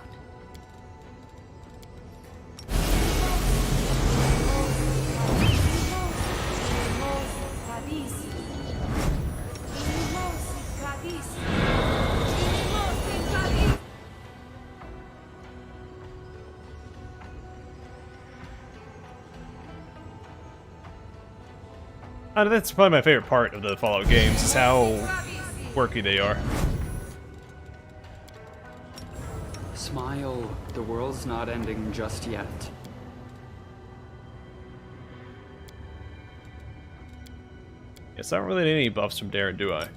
That's probably my favorite part of the Fallout games, is how quirky they are. Smile, the world's not ending just yet. Yes, I don't really need any buffs from Darren, do I?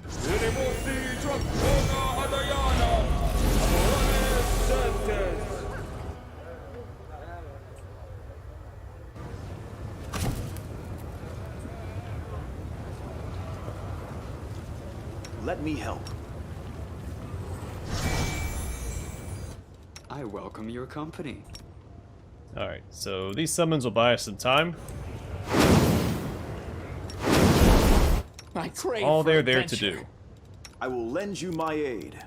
Let me help. I welcome your company. Alright, so these summons will buy us some time. I crave All for they're there to adventure. do. I will lend you my aid.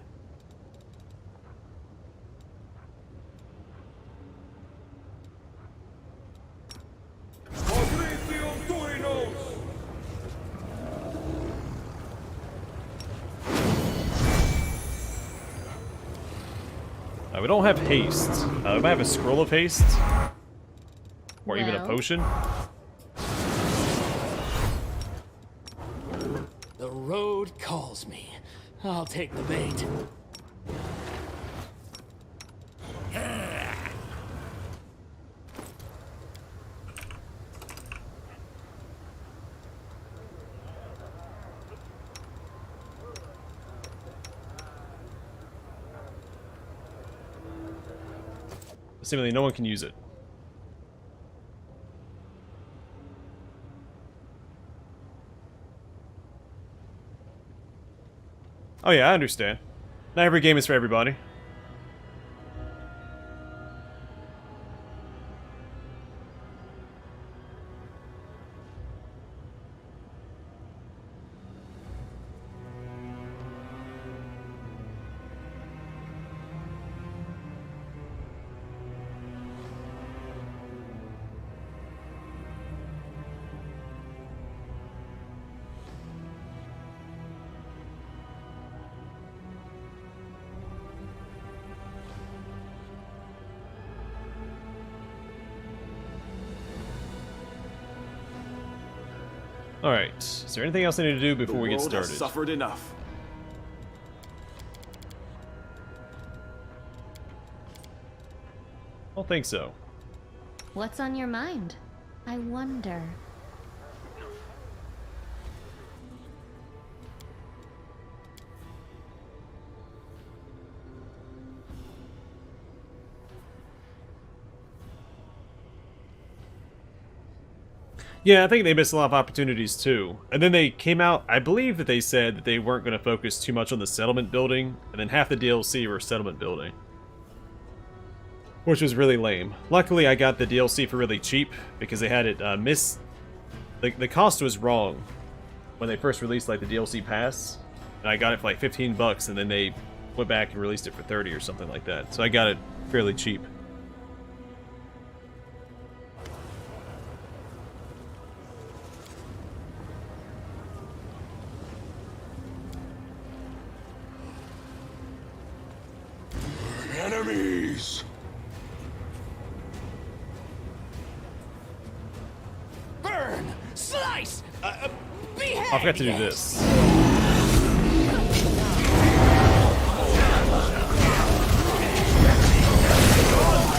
We don't have haste. We might have a scroll of haste. Or even a Well. potion. The road calls me. I'll take the bait. Seemingly no one can use it. Oh yeah, I understand. Not every game is for everybody. Alright, is there anything else I need to do before we get The world has started? suffered enough. I don't think so. What's on your mind? I wonder. Yeah, I think they missed a lot of opportunities too. And then they came out, I believe that they said that they weren't going to focus too much on the settlement building, and then half the DLC were settlement building. Which was really lame. Luckily, I got the DLC for really cheap, because they had it the cost was wrong when they first released like the DLC pass, and I got it for like 15 bucks, and then they went back and released it for 30 or something like that. So I got it fairly cheap. Enemies! Burn! Slice! Behead! I forgot to do this.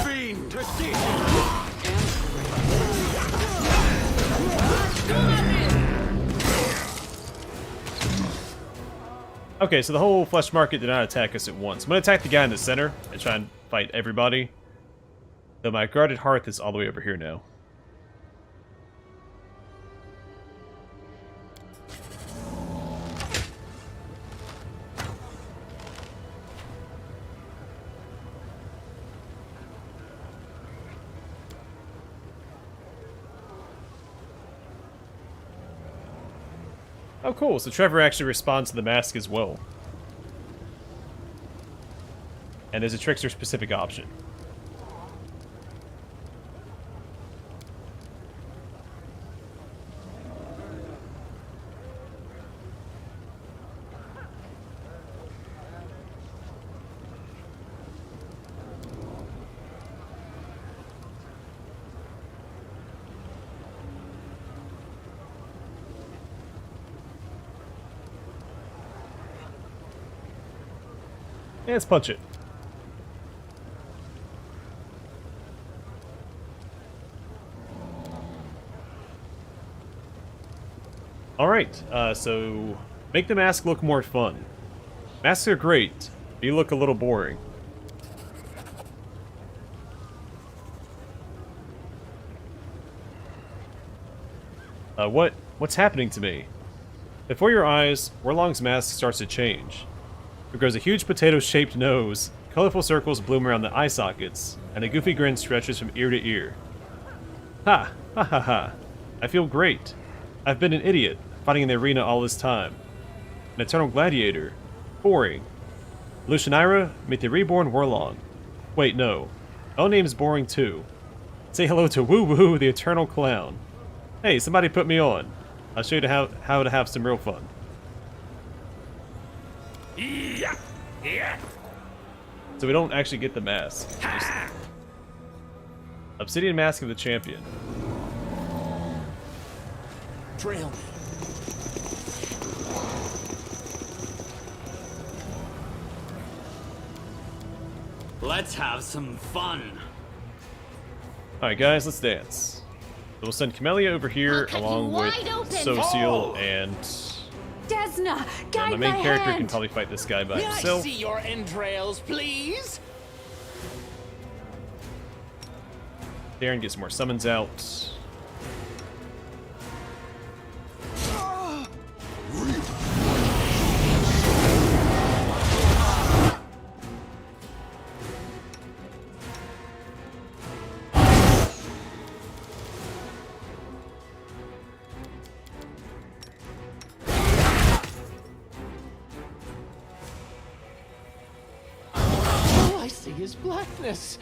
Fiend to see. Okay, so the whole flesh market did not attack us at once. I'm going to attack the guy in the center and try and fight everybody. Though my guarded hearth is all the way over here now. Oh, cool. So Trevor actually responds to the mask as well. And there's a Trickster specific option. Yeah, let's punch it. Alright, so make the mask look more fun. Masks are great, but you look a little boring. What's happening to me? Before your eyes, Warlong's mask starts to change. There grows a huge potato-shaped nose, colorful circles bloom around the eye sockets, and a goofy grin stretches from ear to ear. Ha! Ha ha ha! I feel great. I've been an idiot, fighting in the arena all this time. An eternal gladiator. Boring. Lucianira, meet the reborn Warlong. Wait, no. My own name's boring too. Say hello to Woo Woo, the eternal clown. Hey, somebody put me on. I'll show you how to have some real fun. Yeah! Yeah! So we don't actually get the mask. Just Obsidian Mask of the Champion. Trail me. Let's have some fun. Alright guys, let's dance. So we'll send Camellia over here I'll cut along you with wide open. Sociel, and Desna, guide my main my character can hand. probably fight this guy by May I himself. see your entrails, please? Darren gets more summons out. All I see is blackness.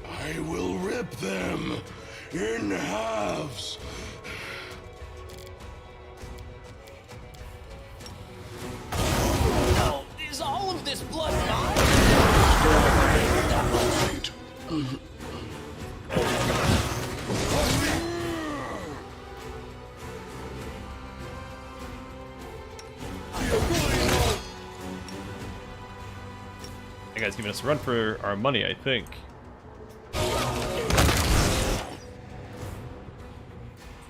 I will rip them in half. guy's giving us a run for our money, I think.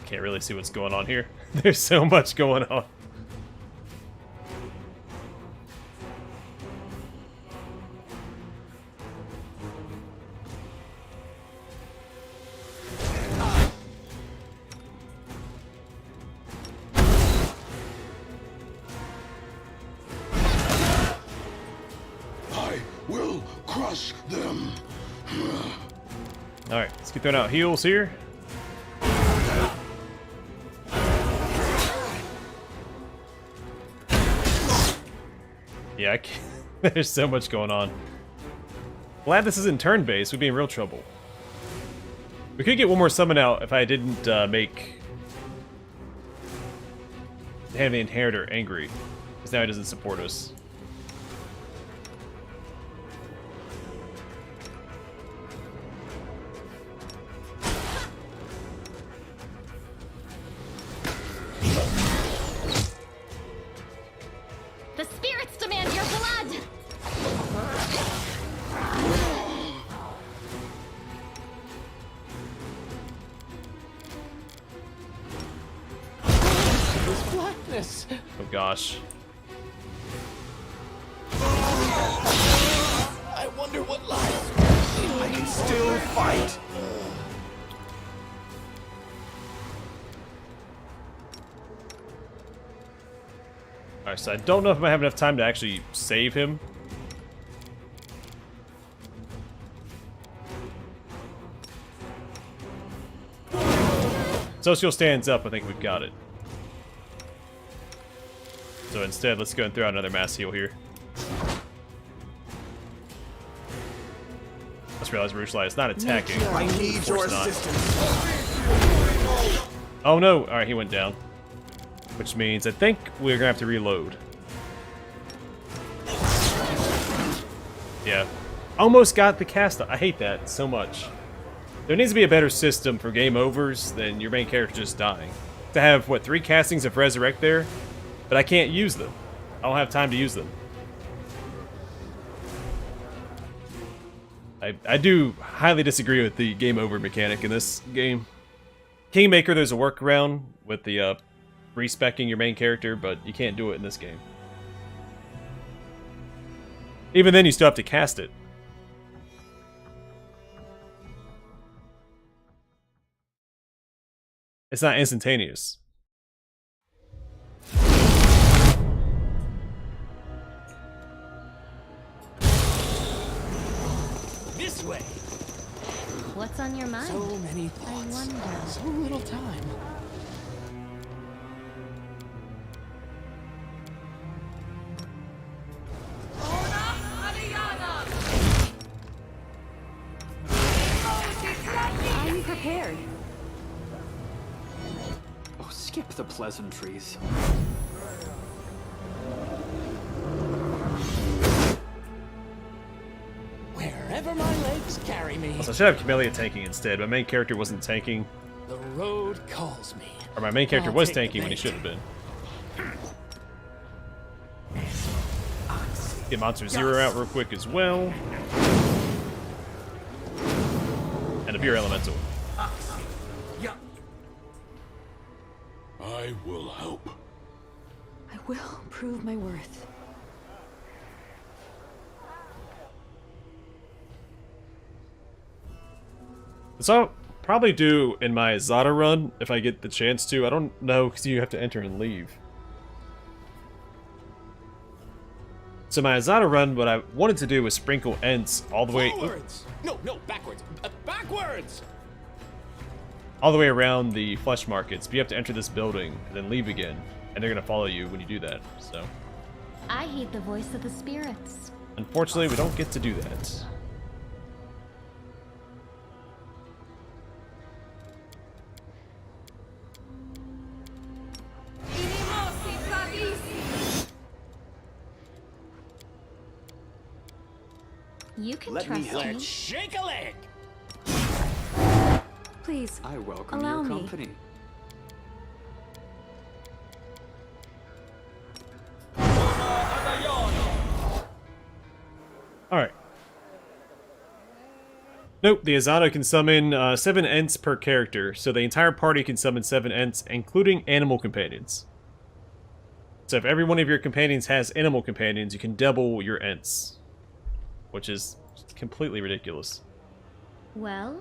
Can't really see what's going on here. There's so much going on. I will crush them. Alright, let's keep throwing out heals here. Yeah, there's so much going on. Glad this isn't turn-based. We'd be in real trouble. We could get one more summon out if I didn't make Hand the Inheritor angry, because now he doesn't support us. The spirits demand your blood! This blackness. Oh gosh. I wonder what lies. I can still fight. Alright, so I don't know if I have enough time to actually save him. Social stands up, I think we've got it. So instead, let's go and throw out another mass heal here. Let's realize Rouge Light is not attacking. I need Of your course not. assistance. Oh no! Alright, he went down. Which means I think we're gonna have to reload. Yeah. Almost got the cast. I hate that so much. There needs to be a better system for game overs than your main character just dying. To have, what, 3 castings of Resurrect there? But I can't use them. I don't have time to use them. I do highly disagree with the game over mechanic in this game. Kingmaker, there's a workaround with the respecking your main character, but you can't do it in this game. Even then, you still have to cast it. It's not instantaneous. This way. What's on your mind? So many thoughts. wonder. So little time. I'm prepared. Oh, skip the pleasantries. Wherever my legs carry me, Also, I should have Camellia tanking instead. My main character wasn't tanking. the road calls me. Or my main character I'll was take the tanking when he bait. should have been. Get Monster Zero out real quick as well. And a Pure Elemental. I will help. I will prove my worth. So I'll probably do in my Zada run if I get the chance to. I don't know because you have to enter and leave. So my Zada run, what I wanted to do was sprinkle Ents all the way, Forwards! No, backwards. Backwards! all the way around the flesh markets. But you have to enter this building and then leave again, and they're gonna follow you when you do that. So I heed the voice of the spirits. unfortunately, we don't get to do that. You can Let me trust help. me. Let's shake a leg! Please, I welcome allow your me. company. All right. Nope, the Azano can summon 7 Ents per character, so the entire party can summon 7 Ents, including animal companions. So if every one of your companions has animal companions, you can double your Ents, which is completely ridiculous. Well,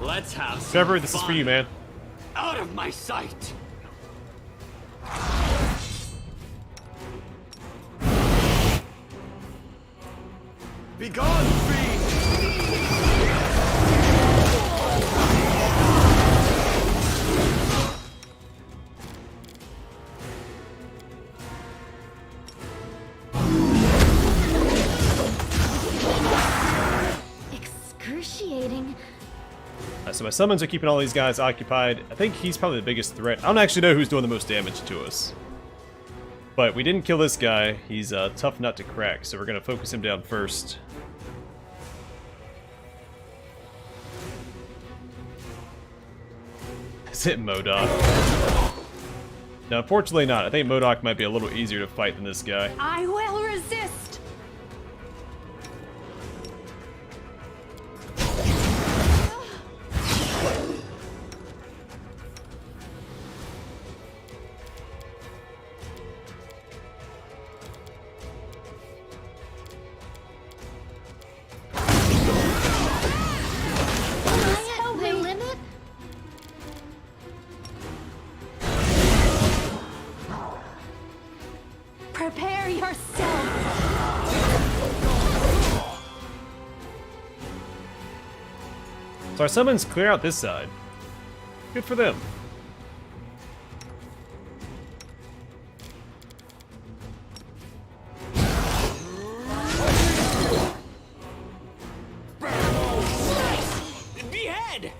Let's have some Trevor, this is for fun. you, man. Out of my sight! Begone, fiend! excruciating. So my summons are keeping all these guys occupied. I think he's probably the biggest threat. I don't actually know who's doing the most damage to us. But we didn't kill this guy. He's a tough nut to crack, so we're going to focus him down first. Is it MODOK? No, unfortunately not. I think MODOK might be a little easier to fight than this guy. I will resist! My limit? Prepare yourself! So our summons clear out this side. Good for them. Behead!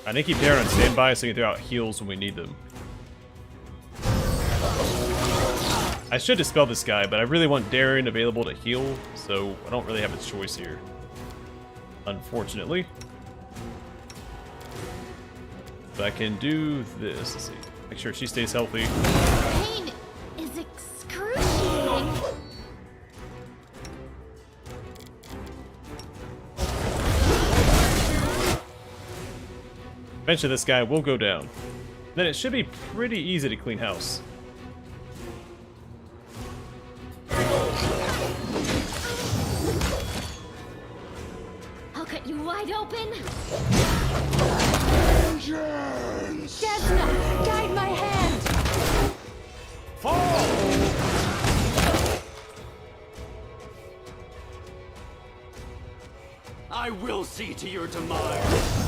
I need to keep Darren on standby so we can throw out heals when we need them. I should dispel this guy, but I really want Darren available to heal, so I don't really have a choice here. Unfortunately. But I can do this. Let's see. Make sure she stays healthy. Pain is excruciating. Eventually this guy will go down. Then it should be pretty easy to clean house. I'll cut you wide open. Desna, guide my hand! Fall! I will see to your demise.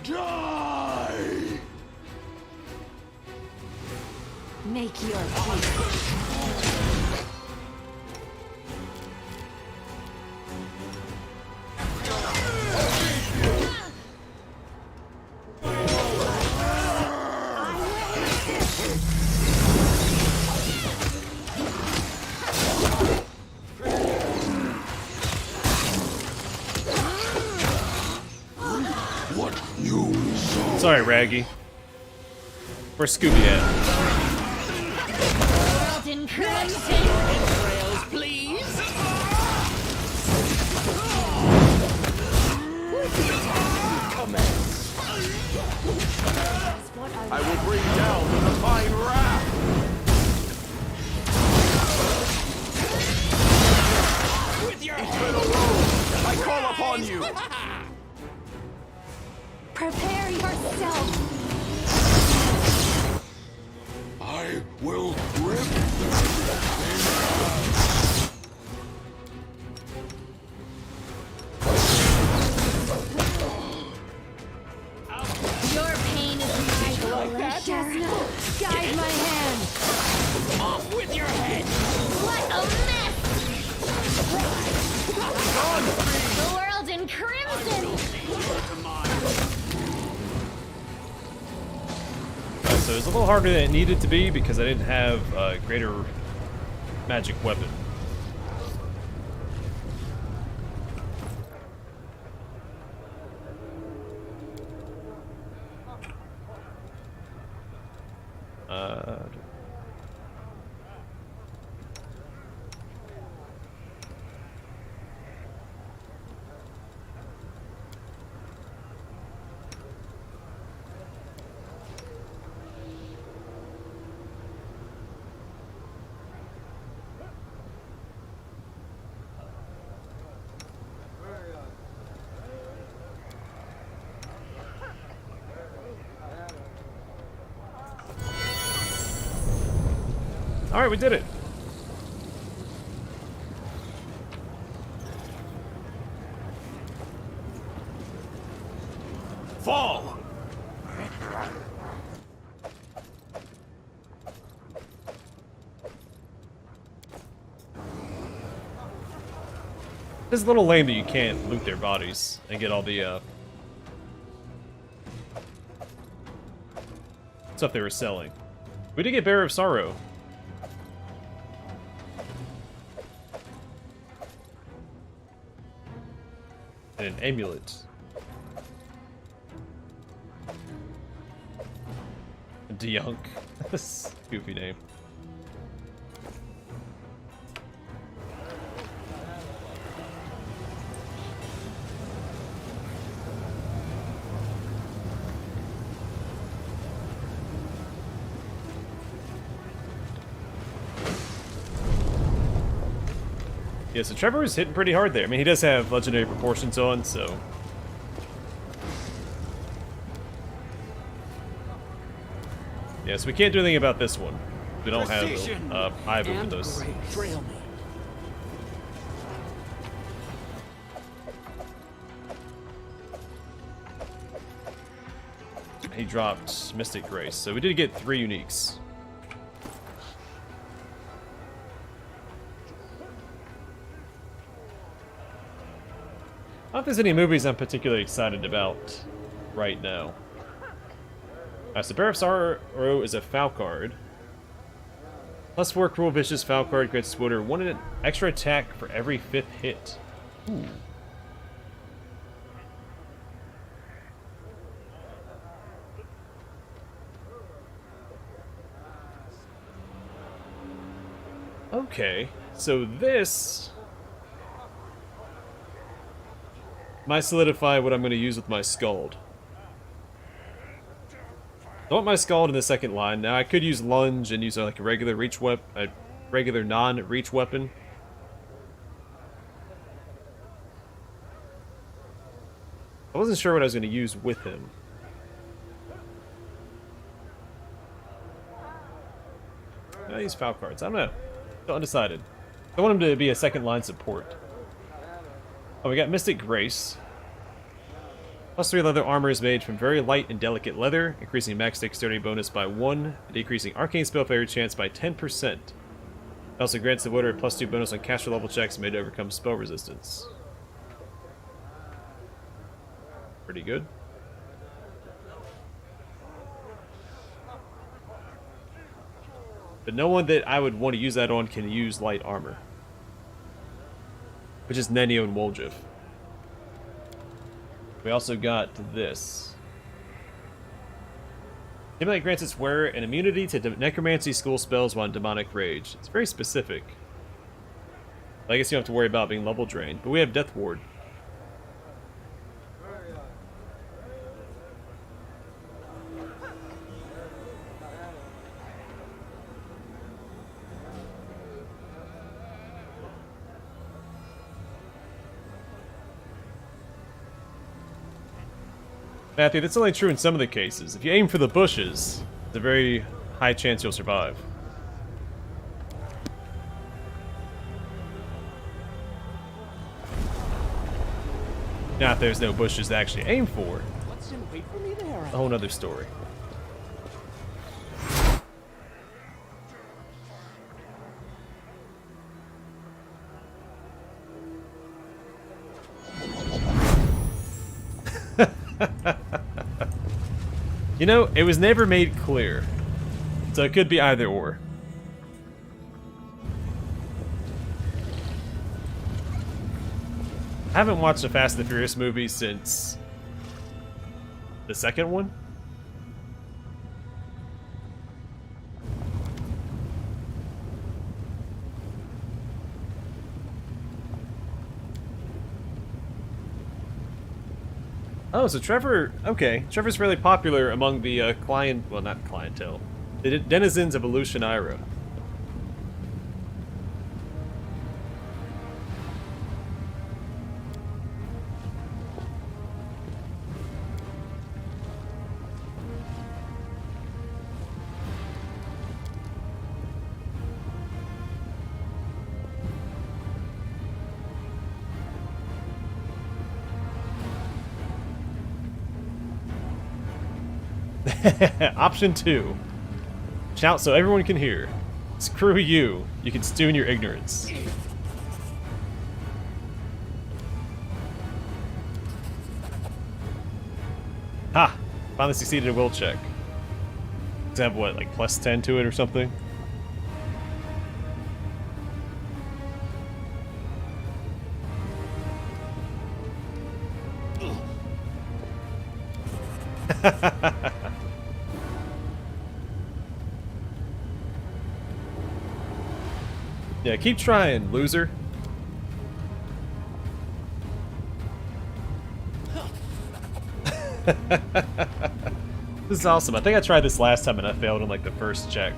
Die! Make your peace. Sorry, Raggy. Where's Scooby at? Golden crimson. Entrails, please! Commence! I will bring down the divine wrath! With your Eternal Rose, I call upon you! Prepare yourself! I will rip Your pain is my pleasure. Desna, guide my hand! off with your head! What a mess! The world in crimson. So it was a little harder than it needed to be because I didn't have a greater magic weapon. Alright, we did it. Fall! It's a little lame that you can't loot their bodies and get all the stuff they were selling. We did get Bearer of Sorrow. And an amulet. Deunk. Goofy name. Yeah, so Trevor was hitting pretty hard there. I mean, he does have legendary proportions on, so... Yeah, so we can't do anything about this one. We don't have Ivo with us. Trail me. He dropped Mystic Grace, so we did get 3 uniques. I don't know if there's any movies I'm particularly excited about right now. So Bear of Sorrow is a foul card. +4 Cruel Vicious foul card grants Twitter 1 extra attack for every 5th hit. Ooh. Okay, so this might solidify what I'm going to use with my Scald. I want my Scald in the second line. Now I could use Lunge and use like a regular reach a regular non-reach weapon. I wasn't sure what I was going to use with him. I use foul cards. I don't know. Still undecided. I want him to be a second line support. Oh, we got Mystic Grace. +3 leather armor is made from very light and delicate leather, increasing max dexterity bonus by 1, decreasing arcane spell failure chance by 10%. It also grants the voter a +2 bonus on caster level checks made to overcome spell resistance. Pretty good. But no one that I would want to use that on can use light armor. Which is Nenio and Woljif. We also got this. Stimulate grants its wearer an immunity to necromancy school spells while in demonic rage. It's very specific. I guess you don't have to worry about being level drained. But we have Death Ward. Matthew, that's only true in some of the cases. If you aim for the bushes, there's a very high chance you'll survive. Now, if there's no bushes to actually aim for, What's in wait for me there? a whole nother story. You know, it was never made clear. So it could be either or. I haven't watched a Fast and the Furious movie since the second one. Oh, so Trevor, okay. Trevor's really popular among the well, not clientele. The denizens of Aleutian Ira. Option 2. Shout so everyone can hear. Screw you. You can stew in your ignorance. Ha! Finally succeeded a will check. Does it have what, like plus 10 to it or something? Yeah, keep trying, loser. This is awesome. I think I tried this last time and I failed in like the first check.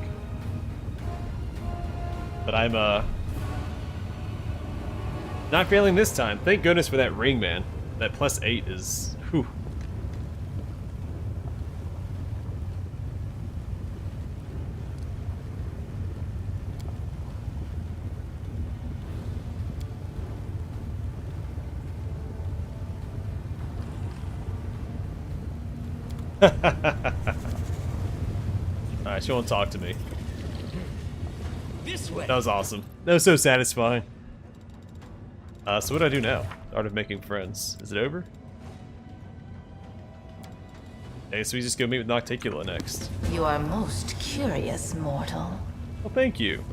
But I'm not failing this time. Thank goodness for that ring, man. That plus 8 is whew. Alright, she won't talk to me. This way. That was awesome. That was so satisfying. So what do I do now? Art of making friends. Is it over? Okay, so we just go meet with Nocticula next. You are most curious, mortal. Well, thank you.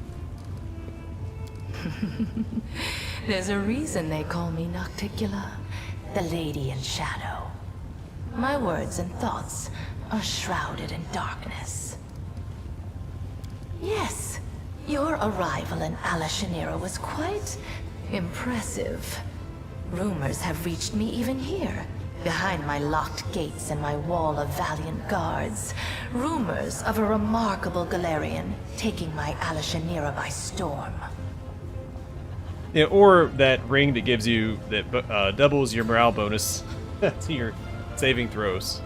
There's a reason they call me Nocticula, the Lady in Shadow. My words and thoughts are shrouded in darkness. Yes, your arrival in Alashanira was quite impressive. Rumors have reached me even here, behind my locked gates and my wall of valiant guards. Rumors of a remarkable Galarian taking my Alashanira by storm. Yeah, or that ring that gives you, that doubles your morale bonus to your saving throws.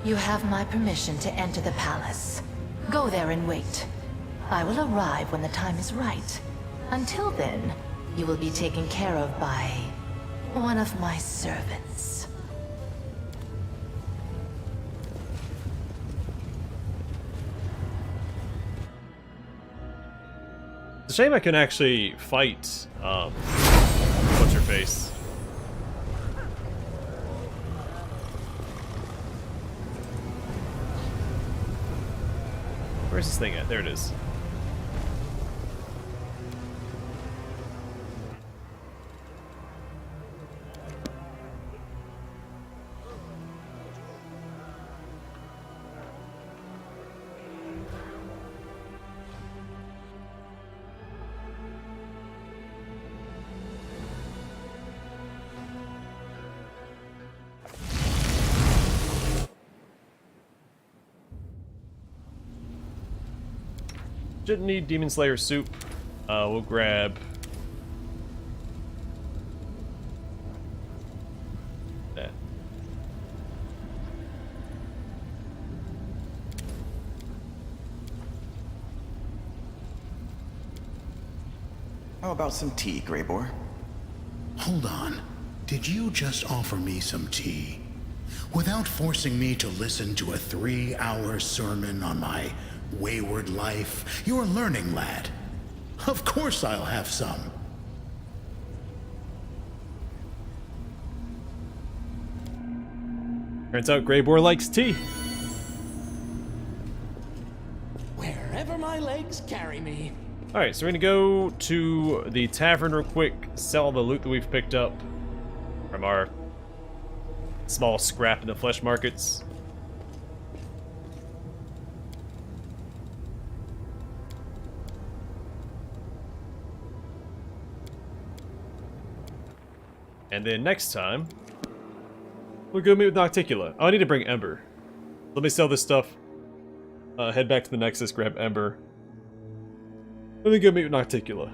You have my permission to enter the palace. Go there and wait. I will arrive when the time is right. Until then, you will be taken care of by one of my servants. It's a shame I can actually fight, what's her face? Where's this thing at? There it is. Shouldn't need Demon Slayer soup. We'll grab that. How about some tea, Greybor? Hold on. Did you just offer me some tea? Without forcing me to listen to a 3-hour sermon on my wayward life? You're a learning lad. Of course I'll have some. Turns out Greybor likes tea. Wherever my legs carry me. Alright, so we're gonna go to the tavern real quick, sell the loot that we've picked up from our small scrap in the flesh markets. And then next time, we'll go meet with Nocticula. Oh, I need to bring Ember. Let me sell this stuff. Head back to the Nexus, grab Ember. Let me go meet with Nocticula.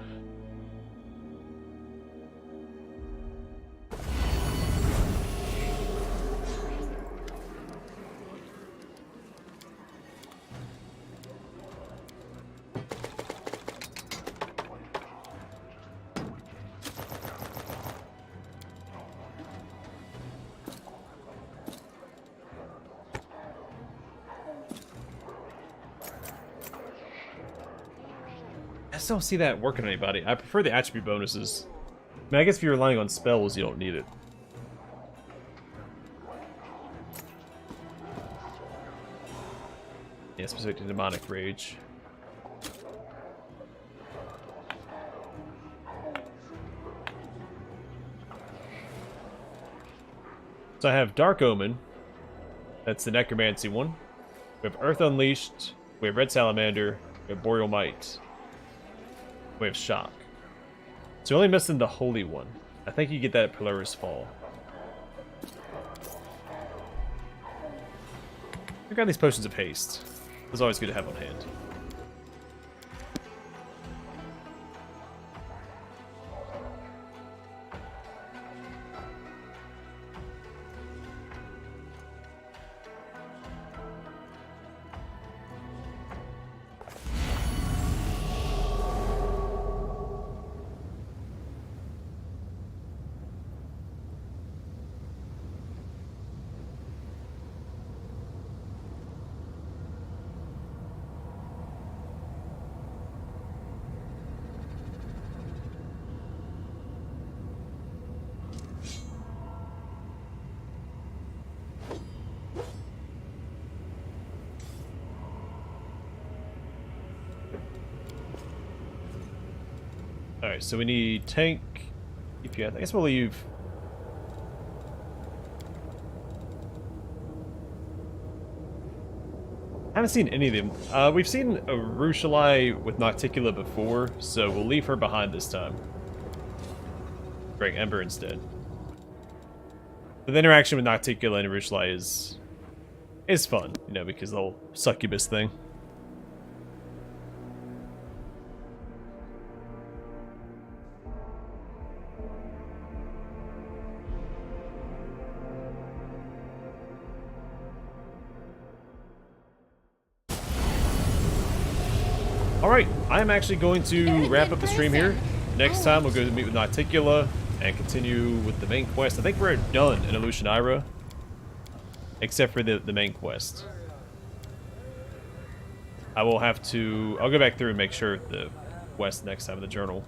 just don't see that working on anybody. I prefer the attribute bonuses. I mean, I guess if you're relying on spells, you don't need it. Yeah, specific to demonic rage. So I have Dark Omen. That's the Necromancy one. We have Earth Unleashed. We have Red Salamander. We have Boreal Might. We have Shock. So you're only missing the Holy One. I think you get that at Polaris Fall. I got these potions of haste. It's always good to have on hand. Alright, so we need tank, EPS. I guess we'll leave. I haven't seen any of them. We've seen a Rushalai with Nocticula before, so we'll leave her behind this time. Bring Ember instead. But the interaction with Nocticula and Rushalai is fun, you know, because the whole succubus thing. Alright, I'm actually going to wrap up the stream here. Next time we'll go to meet with Nocticula and continue with the main quest. I think we're done in Illusion Ira, except for the main quest. I'll go back through and make sure the quest next time in the journal.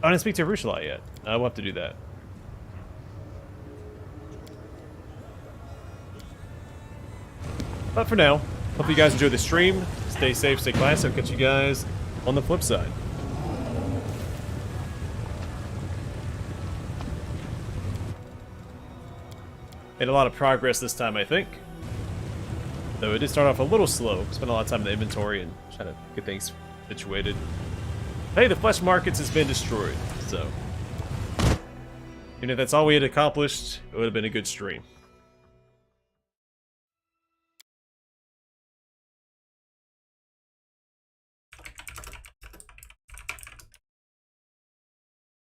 I didn't speak to Rushalai yet. I will have to do that. But for now, hope you guys enjoyed the stream. Stay safe, stay classy. I'll catch you guys on the flip side. Made a lot of progress this time, I think. Though it did start off a little slow. Spent a lot of time in the inventory and trying to get things situated. Hey, the flesh markets has been destroyed, so even if that's all we had accomplished, it would have been a good stream.